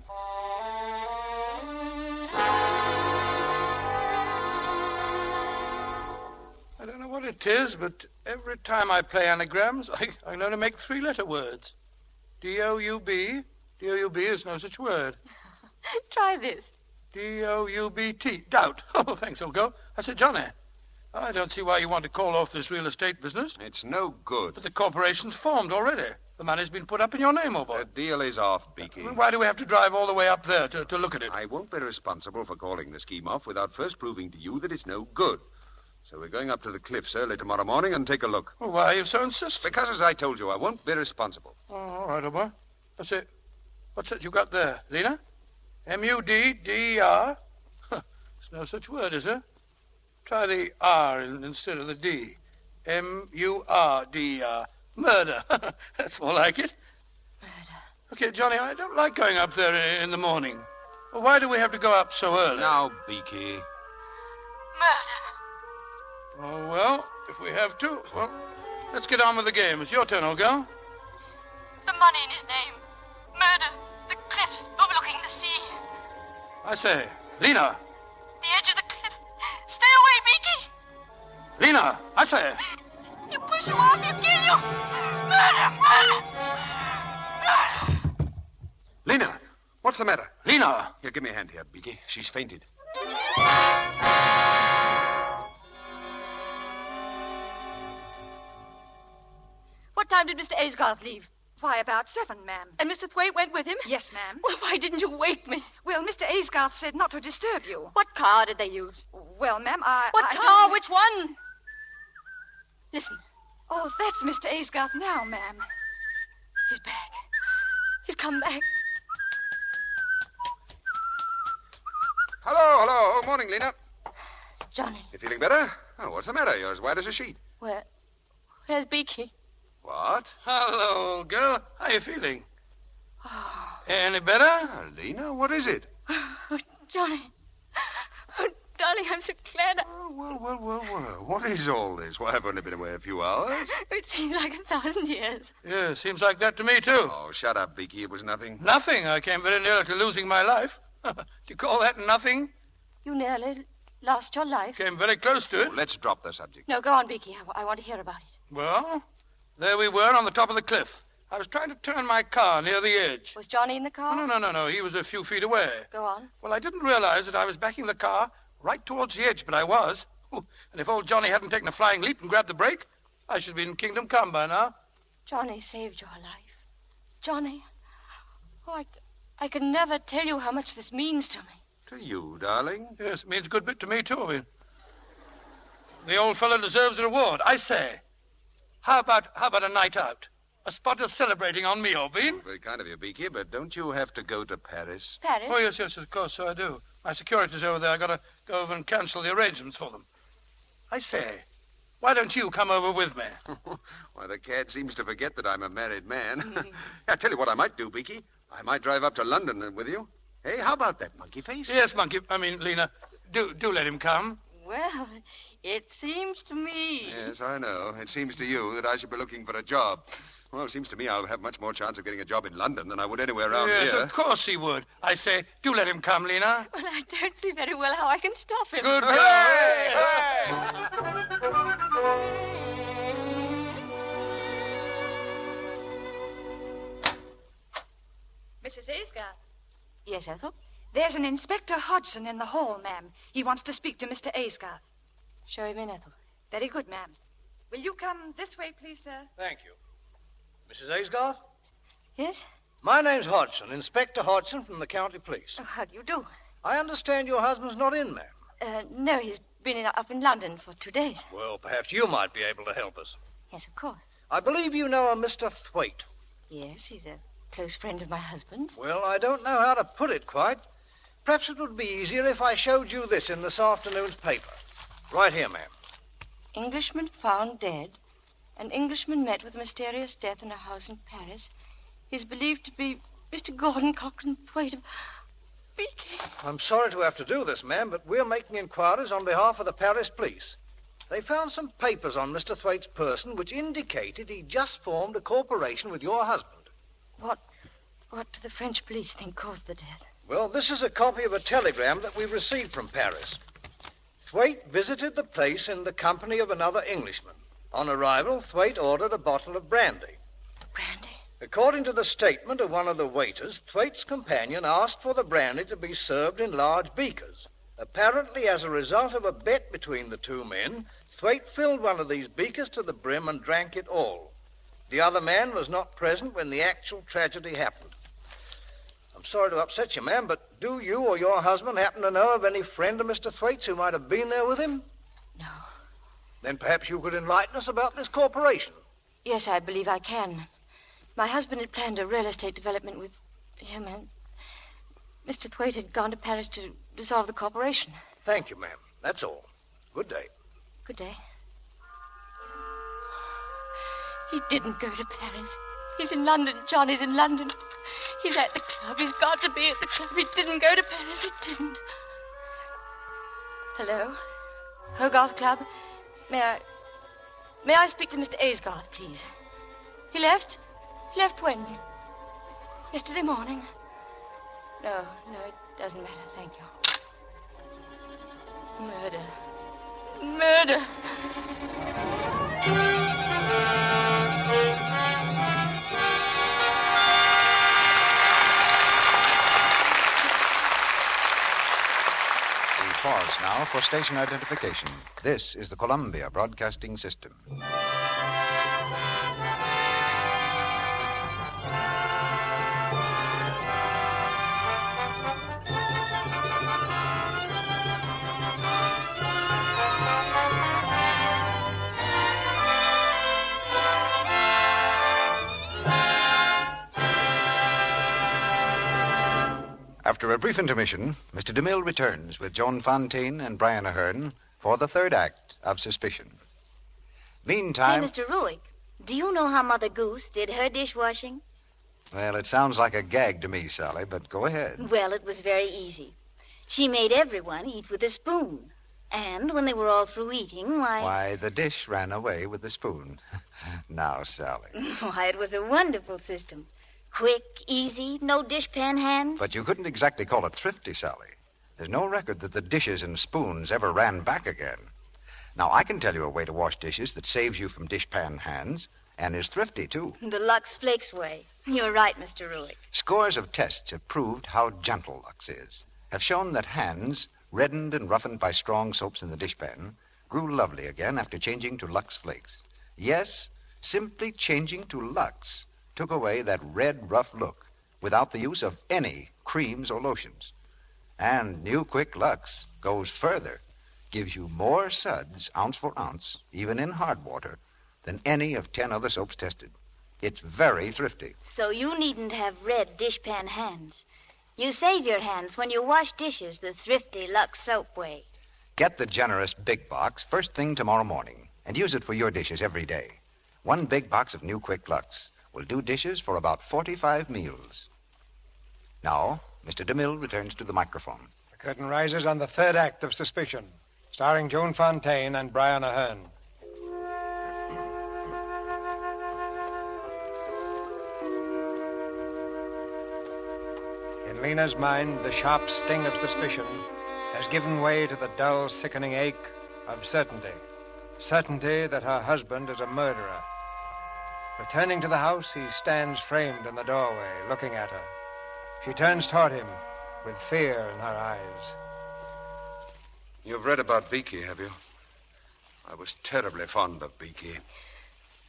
I don't know what it is, but every time I play anagrams, I learn to make three-letter words. D-O-U-B. D-O-U-B is no such word. Try this. D-O-U-B-T. Doubt. Oh, thanks, old girl. I said, Johnny, I don't see why you want to call off this real estate business. It's no good. But the corporation's formed already. The money's been put up in your name, old boy. The deal is off, Beaky. Why do we have to drive all the way up there to look at it? I won't be responsible for calling the scheme off without first proving to you that it's no good. So we're going up to the cliffs early tomorrow morning and take a look. Well, why are you so insistent? Because, as I told you, I won't be responsible. Oh, all right, old boy. What's that you got there, Lena? M-U-D-D-E-R? There's no such word, is there? Try the R instead of the D. M-U-R-D-E-R. Murder. That's more like it. Murder. Okay, Johnny, I don't like going up there in the morning. Well, why do we have to go up so early? Now, Beaky. Murder. Oh, well, if we have to, well, let's get on with the game. It's your turn, old girl. The money in his name. Murder. The cliffs overlooking the sea. I say, Lena. The edge of the cliff. Stay away, Beaky. Lena, I say. You push him off, he'll kill you. Murder, murder. Lena, what's the matter? Lena. Here, give me a hand here, Beaky. She's fainted. What time did Mr. Aysgarth leave? Why, about 7, ma'am. And Mr. Thwaite went with him? Yes, ma'am. Well, why didn't you wake me? Well, Mr. Aysgarth said not to disturb you. What car did they use? Well, ma'am, What car? Which one? Listen. Oh, that's Mr. Aysgarth now, ma'am. He's back. He's come back. Hello. Morning, Lena. Johnny. You feeling better? Oh, what's the matter? You're as white as a sheet. Where's Beaky? What? Hello, old girl. How you feeling? Oh. Any better? Lena, what is it? Oh, Johnny. Oh, darling, I'm so glad. Well. What is all this? Why, I've only been away a few hours. It seems like 1,000 years. Yeah, seems like that to me, too. Oh, shut up, Beaky. It was nothing. Nothing. I came very near to losing my life. Do you call that nothing? You nearly lost your life. Came very close to it. Oh, let's drop the subject. No, go on, Beaky. I want to hear about it. Well, there we were on the top of the cliff. I was trying to turn my car near the edge. Was Johnny in the car? No. He was a few feet away. Go on. Well, I didn't realize that I was backing the car right towards the edge, but I was. And if old Johnny hadn't taken a flying leap and grabbed the brake, I should be in Kingdom Come by now. Johnny saved your life. Johnny. Oh, I can never tell you how much this means to me. To you, darling? Yes, it means a good bit to me, too. I mean, the old fellow deserves a reward. I say, how about a night out? A spot of celebrating on me, Obin. Very kind of you, Beaky, but don't you have to go to Paris? Paris? Oh, yes, of course, so I do. My security's over there. I got to go over and cancel the arrangements for them. I say, why don't you come over with me? Why, the cad seems to forget that I'm a married man. I tell you what I might do, Beaky. I might drive up to London with you. Hey, how about that, Monkey Face? Yes, Lena, do let him come. Well, it seems to me... Yes, I know. It seems to you that I should be looking for a job. Well, it seems to me I'll have much more chance of getting a job in London than I would anywhere around here. Yes, of course he would. I say, do let him come, Lena. Well, I don't see very well how I can stop him. Good girl. Hey! Mrs. Aysgarth. Yes, Ethel? There's an Inspector Hodgson in the hall, ma'am. He wants to speak to Mr. Aysgarth. Show him in, Ethel. Very good, ma'am. Will you come this way, please, sir? Thank you. Mrs. Aysgarth? Yes? My name's Hodgson, Inspector Hodgson from the county police. Oh, how do you do? I understand your husband's not in, ma'am. No, he's been up in London for 2 days. Well, perhaps you might be able to help us. Yes, of course. I believe you know a Mr. Thwaite. Yes, he's a close friend of my husband's. Well, I don't know how to put it quite. Perhaps it would be easier if I showed you this in this afternoon's paper. Right here, ma'am. Englishman found dead. An Englishman met with a mysterious death in a house in Paris. He's believed to be Mr. Gordon Cochrane Thwaite of Beaky. I'm sorry to have to do this, ma'am, but we're making inquiries on behalf of the Paris police. They found some papers on Mr. Thwaite's person which indicated he just formed a corporation with your husband. What do the French police think caused the death? Well, this is a copy of a telegram that we received from Paris. Thwaite visited the place in the company of another Englishman. On arrival, Thwaite ordered a bottle of brandy. Brandy? According to the statement of one of the waiters, Thwaite's companion asked for the brandy to be served in large beakers. Apparently, as a result of a bet between the two men, Thwaite filled one of these beakers to the brim and drank it all. The other man was not present when the actual tragedy happened. I'm sorry to upset you, ma'am, but do you or your husband happen to know of any friend of Mr. Thwaite's who might have been there with him? No. Then perhaps you could enlighten us about this corporation. Yes, I believe I can. My husband had planned a real estate development with him, and Mr. Thwaite had gone to Paris to dissolve the corporation. Thank you, ma'am. That's all. Good day. Good day. He didn't go to Paris. He's in London. Johnny's in London. He's at the club. He's got to be at the club. He didn't go to Paris. He didn't. Hello? Hogarth Club? May I speak to Mr. Aysgarth, please? He left? He left when? Yesterday morning? No, it doesn't matter, thank you. Murder. We pause now for station identification. This is the Columbia Broadcasting System. After a brief intermission, Mr. DeMille returns with Joan Fontaine and Brian Ahern for the third act of Suspicion. Meantime... Say, Mr. Ruick, do you know how Mother Goose did her dishwashing? Well, it sounds like a gag to me, Sally, but go ahead. Well, it was very easy. She made everyone eat with a spoon. And when they were all through eating, Why, the dish ran away with the spoon. Now, Sally. Why, it was a wonderful system. Quick, easy, no dishpan hands. But you couldn't exactly call it thrifty, Sally. There's no record that the dishes and spoons ever ran back again. Now, I can tell you a way to wash dishes that saves you from dishpan hands and is thrifty, too. The Lux Flakes way. You're right, Mr. Ruick. Scores of tests have proved how gentle Lux is, have shown that hands, reddened and roughened by strong soaps in the dishpan, grew lovely again after changing to Lux Flakes. Yes, simply changing to Lux took away that red, rough look without the use of any creams or lotions. And new Quick Lux goes further, gives you more suds, ounce for ounce, even in hard water, than any of 10 other soaps tested. It's very thrifty. So you needn't have red dishpan hands. You save your hands when you wash dishes the thrifty Lux soap way. Get the generous big box first thing tomorrow morning and use it for your dishes every day. One big box of new Quick Lux will do dishes for about 45 meals. Now, Mr. DeMille returns to the microphone. The curtain rises on the third act of Suspicion, starring Joan Fontaine and Brian Ahern. In Lena's mind, the sharp sting of suspicion has given way to the dull, sickening ache of certainty. Certainty that her husband is a murderer. Returning to the house, he stands framed in the doorway, looking at her. She turns toward him with fear in her eyes. You've read about Beaky, have you? I was terribly fond of Beaky.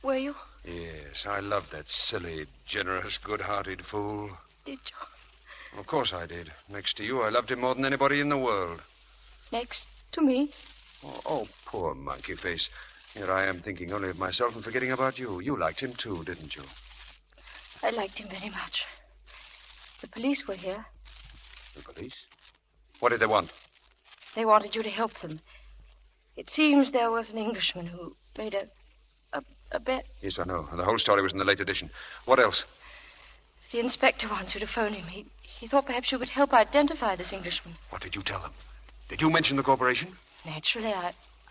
Were you? Yes, I loved that silly, generous, good-hearted fool. Did you? Of course I did. Next to you, I loved him more than anybody in the world. Next to me? Oh, poor monkey face. Here I am thinking only of myself and forgetting about you. You liked him too, didn't you? I liked him very much. The police were here. The police? What did they want? They wanted you to help them. It seems there was an Englishman who made a bet. Yes, I know. The whole story was in the late edition. What else? The inspector wants you to phone him. He thought perhaps you could help identify this Englishman. What did you tell them? Did you mention the corporation? Naturally,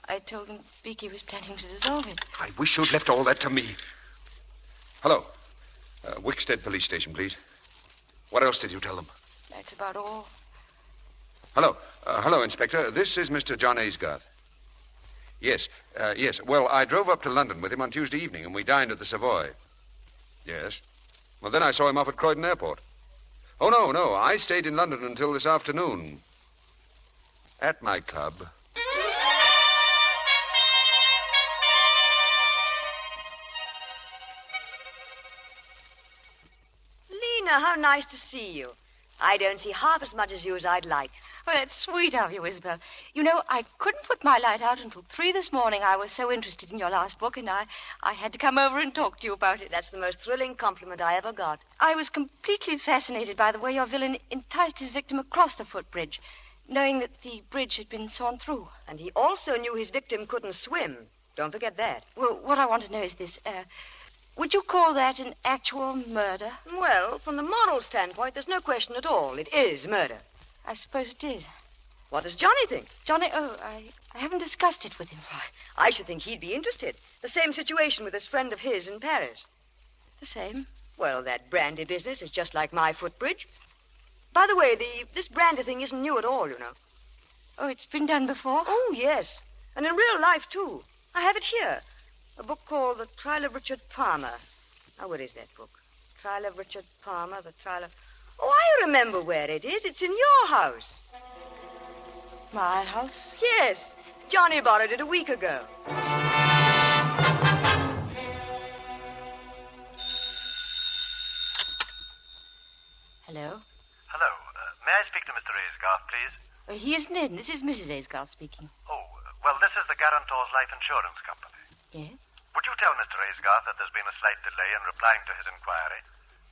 I told them Beaky was planning to dissolve it. I wish you'd left all that to me. Hello. Wickstead Police Station, please. What else did you tell them? That's about all. Hello. Hello, Inspector. This is Mr. John Aysgarth. Yes. Yes. Well, I drove up to London with him on Tuesday evening, and we dined at the Savoy. Yes. Well, then I saw him off at Croydon Airport. Oh, no. I stayed in London until this afternoon. At my club. Lena, how nice to see you. I don't see half as much as you as I'd like. Well, that's sweet of you, Isabel. You know, I couldn't put my light out until 3 this morning. I was so interested in your last book, and I had to come over and talk to you about it. That's the most thrilling compliment I ever got. I was completely fascinated by the way your villain enticed his victim across the footbridge, knowing that the bridge had been sawn through. And he also knew his victim couldn't swim. Don't forget that. Well, what I want to know is this. Would you call that an actual murder? Well, from the moral standpoint, there's no question at all. It is murder. I suppose it is. What does Johnny think? Johnny, I haven't discussed it with him. I should think he'd be interested. The same situation with this friend of his in Paris. The same? Well, that brandy business is just like my footbridge. By the way, this brandy thing isn't new at all, you know. Oh, it's been done before? Oh, yes. And in real life, too. I have it here. A book called The Trial of Richard Palmer. Now, where is that book? Trial of Richard Palmer, the trial of... Oh, I remember where it is. It's in your house. My house? Yes. Johnny borrowed it a week ago. Hello? Hello. May I speak to Mr. Aysgarth, please? He isn't in. This is Mrs. Aysgarth speaking. Oh, well, this is the Guarantor's Life Insurance Company. Yes? Would you tell Mr. Aysgarth that there's been a slight delay in replying to his inquiry?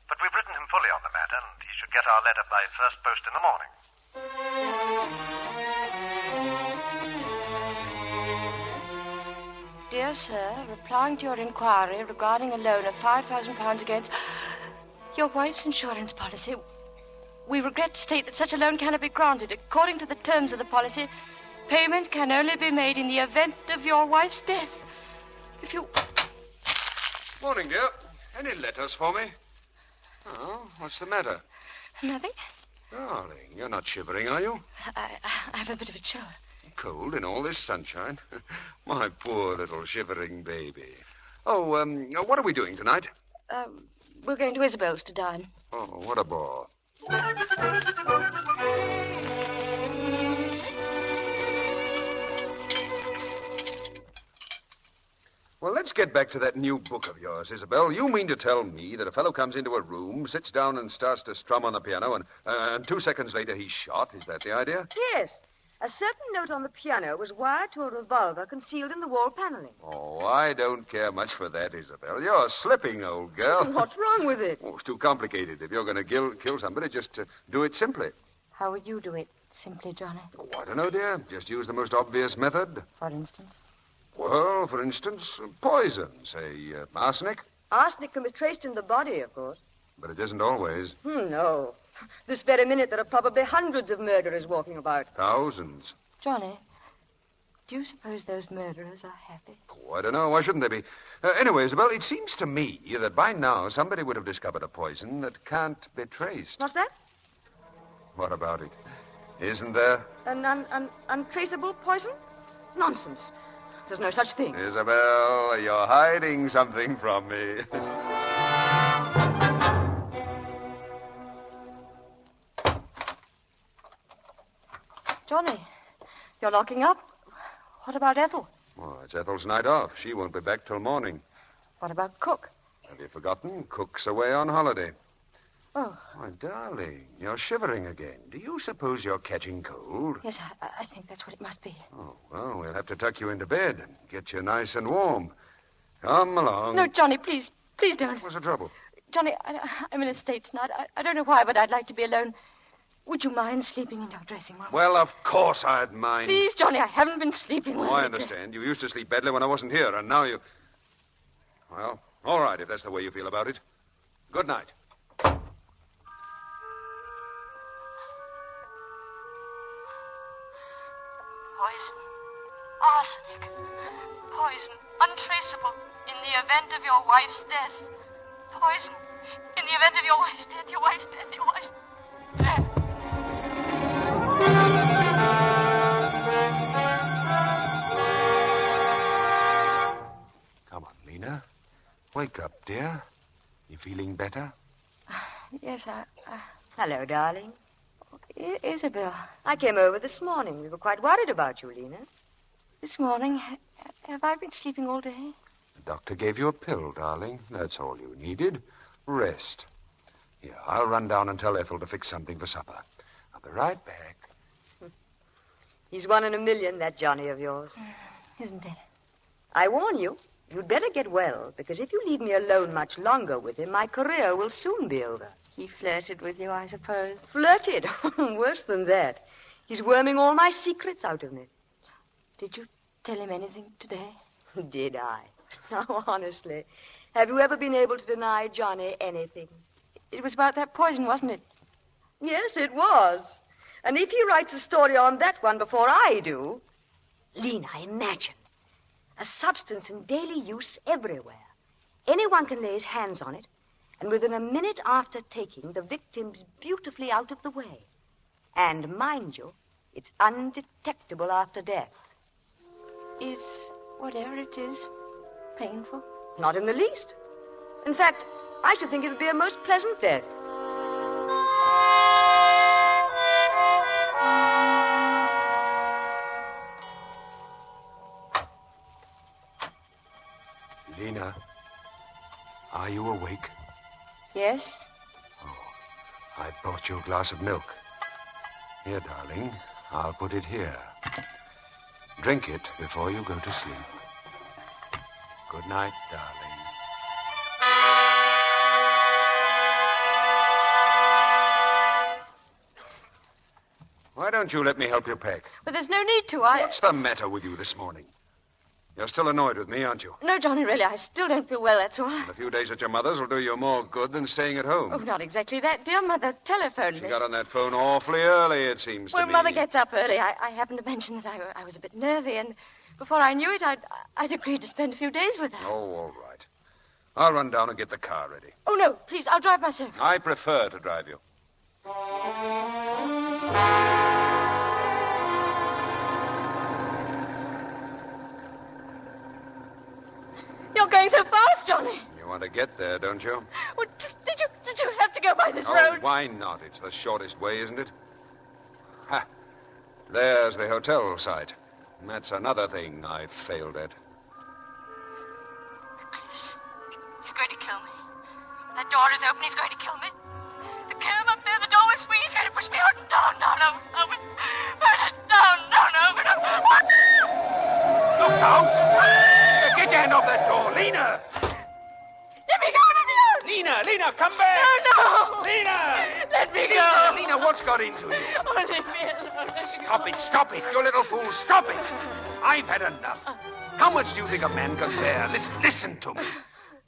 But we've written him fully on the matter, and he should get our letter by first post in the morning. Dear sir, replying to your inquiry regarding a loan of £5,000 against your wife's insurance policy. We regret to state that such a loan cannot be granted. According to the terms of the policy, payment can only be made in the event of your wife's death. If you... Morning, dear. Any letters for me? Oh, what's the matter? Nothing. Darling, you're not shivering, are you? I have a bit of a chill. Cold in all this sunshine? My poor little shivering baby. Oh, what are we doing tonight? We're going to Isabel's to dine. Oh, what a bore. Well, let's get back to that new book of yours, Isabel. You mean to tell me that a fellow comes into a room, sits down and starts to strum on the piano, and 2 seconds later he's shot? Is that the idea? Yes. A certain note on the piano was wired to a revolver concealed in the wall paneling. Oh, I don't care much for that, Isabel. You're slipping, old girl. What's wrong with it? Oh, it's too complicated. If you're going to kill somebody, just do it simply. How would you do it simply, Johnny? Oh, I don't know, dear. Just use the most obvious method. For instance? Well, for instance, poison, say arsenic. Arsenic can be traced in the body, of course. But it isn't always. No. This very minute, there are probably hundreds of murderers walking about. Thousands. Johnny, do you suppose those murderers are happy? Oh, I don't know. Why shouldn't they be? Anyway, Isabel, it seems to me that by now somebody would have discovered a poison that can't be traced. What's that? What about it? Isn't there? An untraceable poison? Nonsense. There's no such thing. Isabel, you're hiding something from me. Johnny, you're locking up. What about Ethel? Oh, it's Ethel's night off. She won't be back till morning. What about Cook? Have you forgotten? Cook's away on holiday. Oh. My darling, you're shivering again. Do you suppose you're catching cold? Yes, I think that's what it must be. Oh, well, we'll have to tuck you into bed and get you nice and warm. Come along. No, Johnny, please don't. What's the trouble? Johnny, I'm in a state tonight. I don't know why, but I'd like to be alone. Would you mind sleeping in your dressing room? Well, of course I'd mind. Please, Johnny, I haven't been sleeping well. Oh, I understand. You used to sleep badly when I wasn't here, and now you... Well, all right, if that's the way you feel about it. Good night. Poison. Arsenic. Poison. Untraceable. In the event of your wife's death. Poison. In the event of your wife's death, your wife's death, your wife's death. Come on, Lena. Wake up, dear. You feeling better? Yes, Hello, darling. Isabel. I came over this morning. We were quite worried about you, Lena. This morning? Have I been sleeping all day? The doctor gave you a pill, darling. That's all you needed. Rest. Here, I'll run down and tell Ethel to fix something for supper. I'll be right back. He's 1 in a million, that Johnny of yours. Isn't it? I warn you, you'd better get well, because if you leave me alone much longer with him, my career will soon be over. He flirted with you, I suppose. Flirted? Worse than that. He's worming all my secrets out of me. Did you tell him anything today? Did I? Now, honestly, have you ever been able to deny Johnny anything? It was about that poison, wasn't it? Yes, it was. And if he writes a story on that one before I do... Lena, imagine. A substance in daily use everywhere. Anyone can lay his hands on it, and within a minute after taking, the victim's beautifully out of the way. And mind you, it's undetectable after death. Is whatever it is painful? Not in the least. In fact, I should think it would be a most pleasant death. Lena, are you awake? Yes. Oh, I brought you a glass of milk. Here, darling, I'll put it here. Drink it before you go to sleep. Good night, darling. Why don't you let me help you pack? But there's no need to. What's the matter with you this morning? You're still annoyed with me, aren't you? No, Johnny, really, I still don't feel well, that's all. And a few days at your mother's will do you more good than staying at home. Oh, not exactly that. Dear Mother telephoned me. She got on that phone awfully early, it seems to me. Well, Mother gets up early. I happened to mention that I was a bit nervy, and before I knew it, I'd agreed to spend a few days with her. Oh, all right. I'll run down and get the car ready. Oh, no, please, I'll drive myself. I prefer to drive you. You're going so fast, Johnny. You want to get there, don't you? Well, did you have to go by this Oh, road? why not? It's the shortest way, isn't it? Ha! There's the hotel site. And that's another thing I've failed at. The cliffs. He's going to kill me. That door is open. He's going to kill me. The curve up there, the door was squeezed. He's going to push me out and down. No. Open. Down. Open. Look out! Get your hand off that door, Lena! Let me go. Lena, come back! No. Lena! Let me go. Lena, what's got into you? Oh, leave me alone. Stop it, you little fool, stop it! I've had enough. How much do you think a man can bear? Listen to me.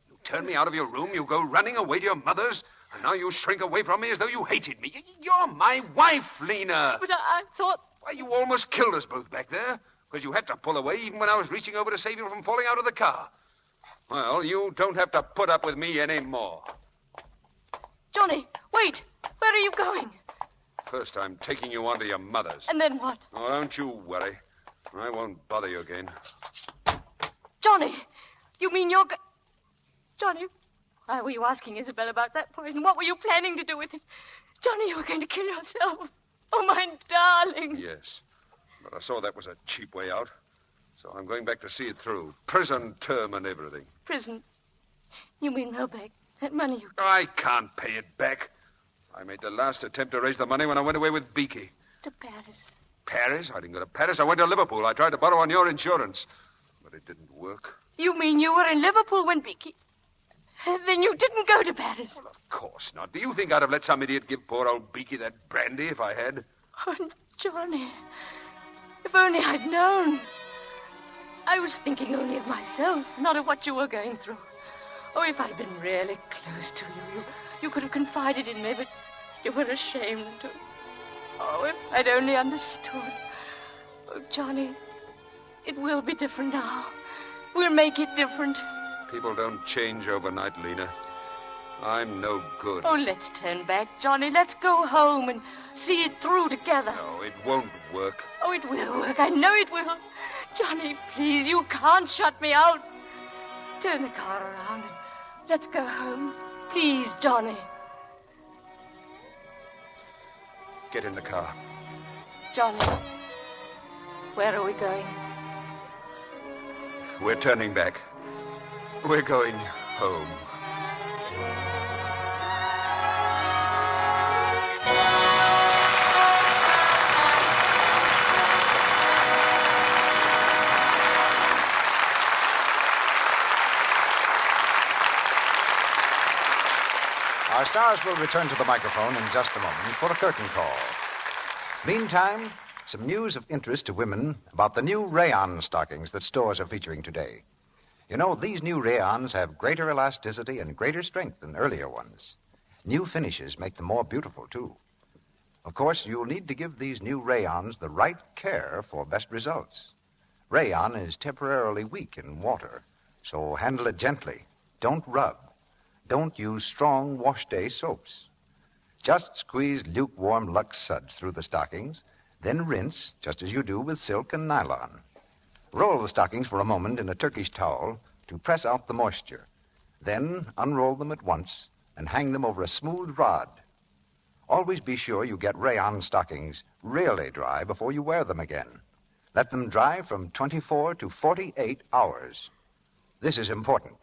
You turn me out of your room, you go running away to your mother's, and now you shrink away from me as though you hated me. You're my wife, Lena. But I thought... Why, you almost killed us both back there, because you had to pull away even when I was reaching over to save you from falling out of the car. Well, you don't have to put up with me anymore. Johnny, wait. Where are you going? First, I'm taking you on to your mother's. And then what? Oh, don't you worry. I won't bother you again. Johnny, you mean you're... Johnny, why were you asking Isabel about that poison? What were you planning to do with it? Johnny, you were going to kill yourself. Oh, my darling. Yes, but I saw that was a cheap way out. So I'm going back to see it through. Prison term and everything. Prison? You mean Melbeck? That money you... I can't pay it back. I made the last attempt to raise the money when I went away with Beaky. To Paris. Paris? I didn't go to Paris. I went to Liverpool. I tried to borrow on your insurance. But it didn't work. You mean you were in Liverpool when Beaky... Then you didn't go to Paris? Well, of course not. Do you think I'd have let some idiot give poor old Beaky that brandy if I had? Oh, Johnny. If only I'd known. I was thinking only of myself, not of what you were going through. Oh, if I'd been really close to you could have confided in me, but you were ashamed to. Oh, if I'd only understood. Oh, Johnny, it will be different now. We'll make it different. People don't change overnight, Lena. I'm no good. Oh, let's turn back, Johnny. Let's go home and see it through together. No, it won't work. Oh, it will work. I know it will. Johnny, please, you can't shut me out. Turn the car around and let's go home. Please, Johnny. Get in the car. Johnny, where are we going? We're turning back. We're going home. Our stars will return to the microphone in just a moment for a curtain call. Meantime, some news of interest to women about the new rayon stockings that stores are featuring today. You know, these new rayons have greater elasticity and greater strength than earlier ones. New finishes make them more beautiful, too. Of course, you'll need to give these new rayons the right care for best results. Rayon is temporarily weak in water, so handle it gently. Don't rub. Don't use strong wash-day soaps. Just squeeze lukewarm Lux suds through the stockings, then rinse, just as you do with silk and nylon. Roll the stockings for a moment in a Turkish towel to press out the moisture. Then unroll them at once and hang them over a smooth rod. Always be sure you get rayon stockings really dry before you wear them again. Let them dry from 24 to 48 hours. This is important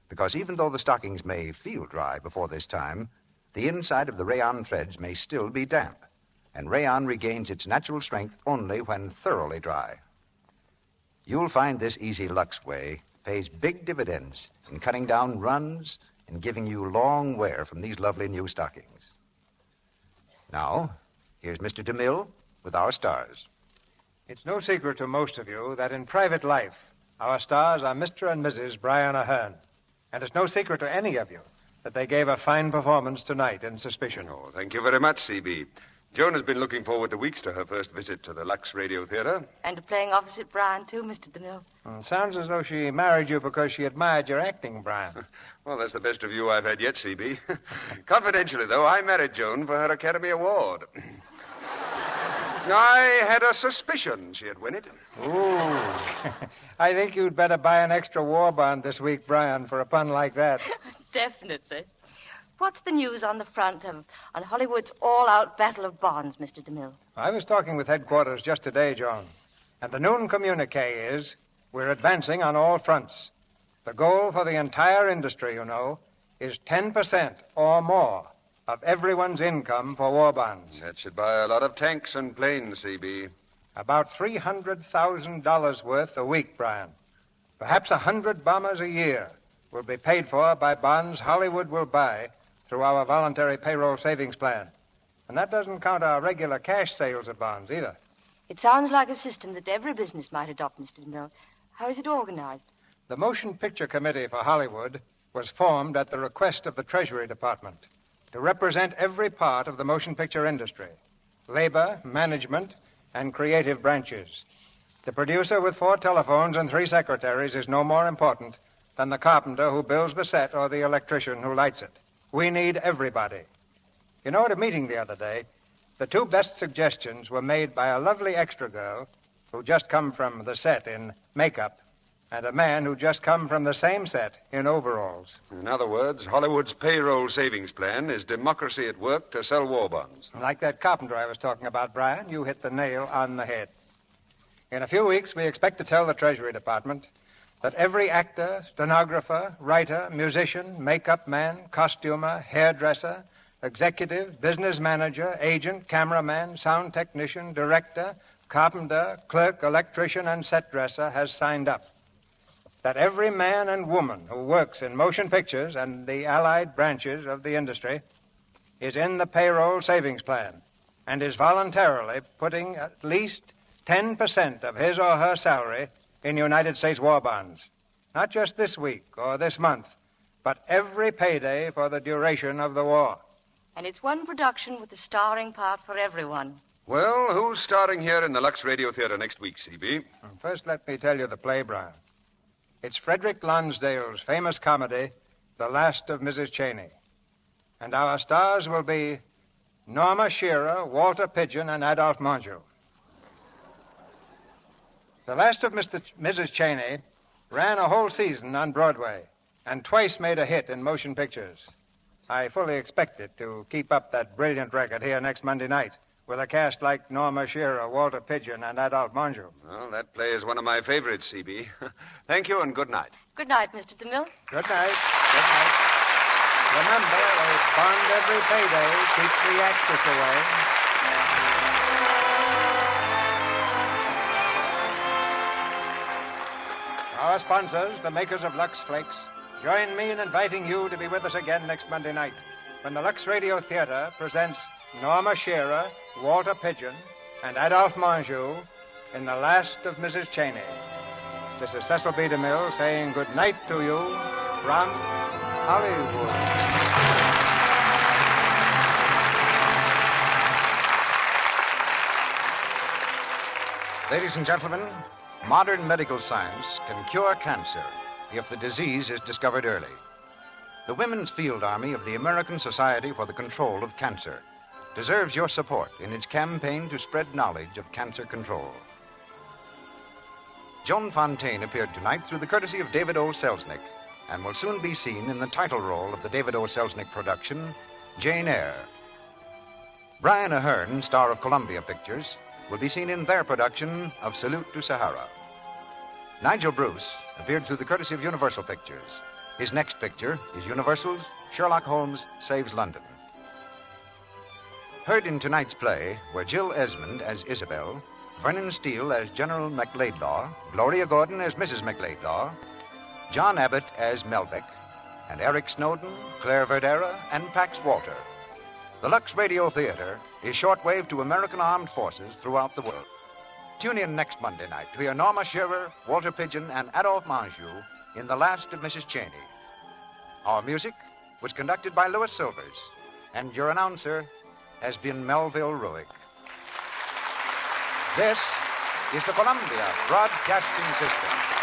because even though the stockings may feel dry before this time, the inside of the rayon threads may still be damp, and rayon regains its natural strength only when thoroughly dry. You'll find this easy Lux way pays big dividends in cutting down runs and giving you long wear from these lovely new stockings. Now, here's Mr. DeMille with our stars. It's no secret to most of you that in private life, Our stars are Mr. and Mrs. Brian Ahern. And it's no secret to any of you that they gave a fine performance tonight in Suspicion. Oh, thank you very much, C.B. Joan has been looking forward to weeks to her first visit to the Lux Radio Theatre. And to playing opposite Brian, too, Mr. DeMille. Sounds as though she married you because she admired your acting, Brian. Well, that's the best review I've had yet, C.B. Confidentially, though, I married Joan for her Academy Award. I had a suspicion she'd win it. Ooh. I think you'd better buy an extra war bond this week, Brian, for a pun like that. Definitely. What's the news on the front on Hollywood's all-out battle of bonds, Mr. DeMille? I was talking with headquarters just today, Joan. And the noon communique is we're advancing on all fronts. The goal for the entire industry, you know, is 10% or more of everyone's income for war bonds. That should buy a lot of tanks and planes, C.B. About $300,000 worth a week, Brian. Perhaps 100 bombers a year will be paid for by bonds Hollywood will buy through our voluntary payroll savings plan. And that doesn't count our regular cash sales of bonds either. It sounds like a system that every business might adopt, Mr. DeMille. How is it organized? The Motion Picture Committee for Hollywood was formed at the request of the Treasury Department to represent every part of the motion picture industry, labor, management, and creative branches. The producer with 4 telephones and 3 secretaries is no more important than the carpenter who builds the set or the electrician who lights it. We need everybody. You know, at a meeting the other day, the 2 best suggestions were made by a lovely extra girl who just come from the set in makeup and a man who just come from the same set in overalls. In other words, Hollywood's payroll savings plan is democracy at work to sell war bonds. Like that carpenter I was talking about, Brian, you hit the nail on the head. In a few weeks, we expect to tell the Treasury Department that every actor, stenographer, writer, musician, makeup man, costumer, hairdresser, executive, business manager, agent, cameraman, sound technician, director, carpenter, clerk, electrician, and set dresser has signed up. That every man and woman who works in motion pictures and the allied branches of the industry is in the payroll savings plan and is voluntarily putting at least 10% of his or her salary in United States war bonds. Not just this week or this month, but every payday for the duration of the war. And it's one production with a starring part for everyone. Well, who's starring here in the Lux Radio Theatre next week, C.B.? First, let me tell you the play, Brian. It's Frederick Lonsdale's famous comedy, The Last of Mrs. Cheney. And our stars will be Norma Shearer, Walter Pidgeon, and Adolphe Mongeau. The Last of Mrs. Cheney ran a whole season on Broadway and twice made a hit in motion pictures. I fully expect it to keep up that brilliant record here next Monday night with a cast like Norma Shearer, Walter Pidgeon, and Adolphe Mongeau. Well, that play is one of my favorites, C.B. Thank you and good night. Good night, Mr. DeMille. Good night. Good night. Remember, a bond every payday keeps the Axis away. Our sponsors, the makers of Lux Flakes, join me in inviting you to be with us again next Monday night when the Lux Radio Theatre presents Norma Shearer, Walter Pidgeon, and Adolphe Mongeau in The Last of Mrs. Cheney. This is Cecil B. DeMille saying good night to you from Hollywood. Ladies and gentlemen, modern medical science can cure cancer if the disease is discovered early. The Women's Field Army of the American Society for the Control of Cancer deserves your support in its campaign to spread knowledge of cancer control. Joan Fontaine appeared tonight through the courtesy of David O. Selznick and will soon be seen in the title role of the David O. Selznick production, Jane Eyre. Brian Ahern, star of Columbia Pictures, will be seen in their production of Salute to Sahara. Nigel Bruce appeared through the courtesy of Universal Pictures. His next picture is Universal's Sherlock Holmes Saves London. Heard in tonight's play were Jill Esmond as Isabel, Vernon Steele as General McLeodlaw, Gloria Gordon as Mrs. McLeodlaw, John Abbott as Melbeck, and Eric Snowden, Claire Verdera, and Pax Walter. The Lux Radio Theatre is shortwave to American armed forces throughout the world. Tune in next Monday night to hear Norma Shearer, Walter Pidgeon, and Adolphe Manjou in The Last of Mrs. Cheney. Our music was conducted by Louis Silvers, and your announcer has been Melville Ruick. This is the Columbia Broadcasting System.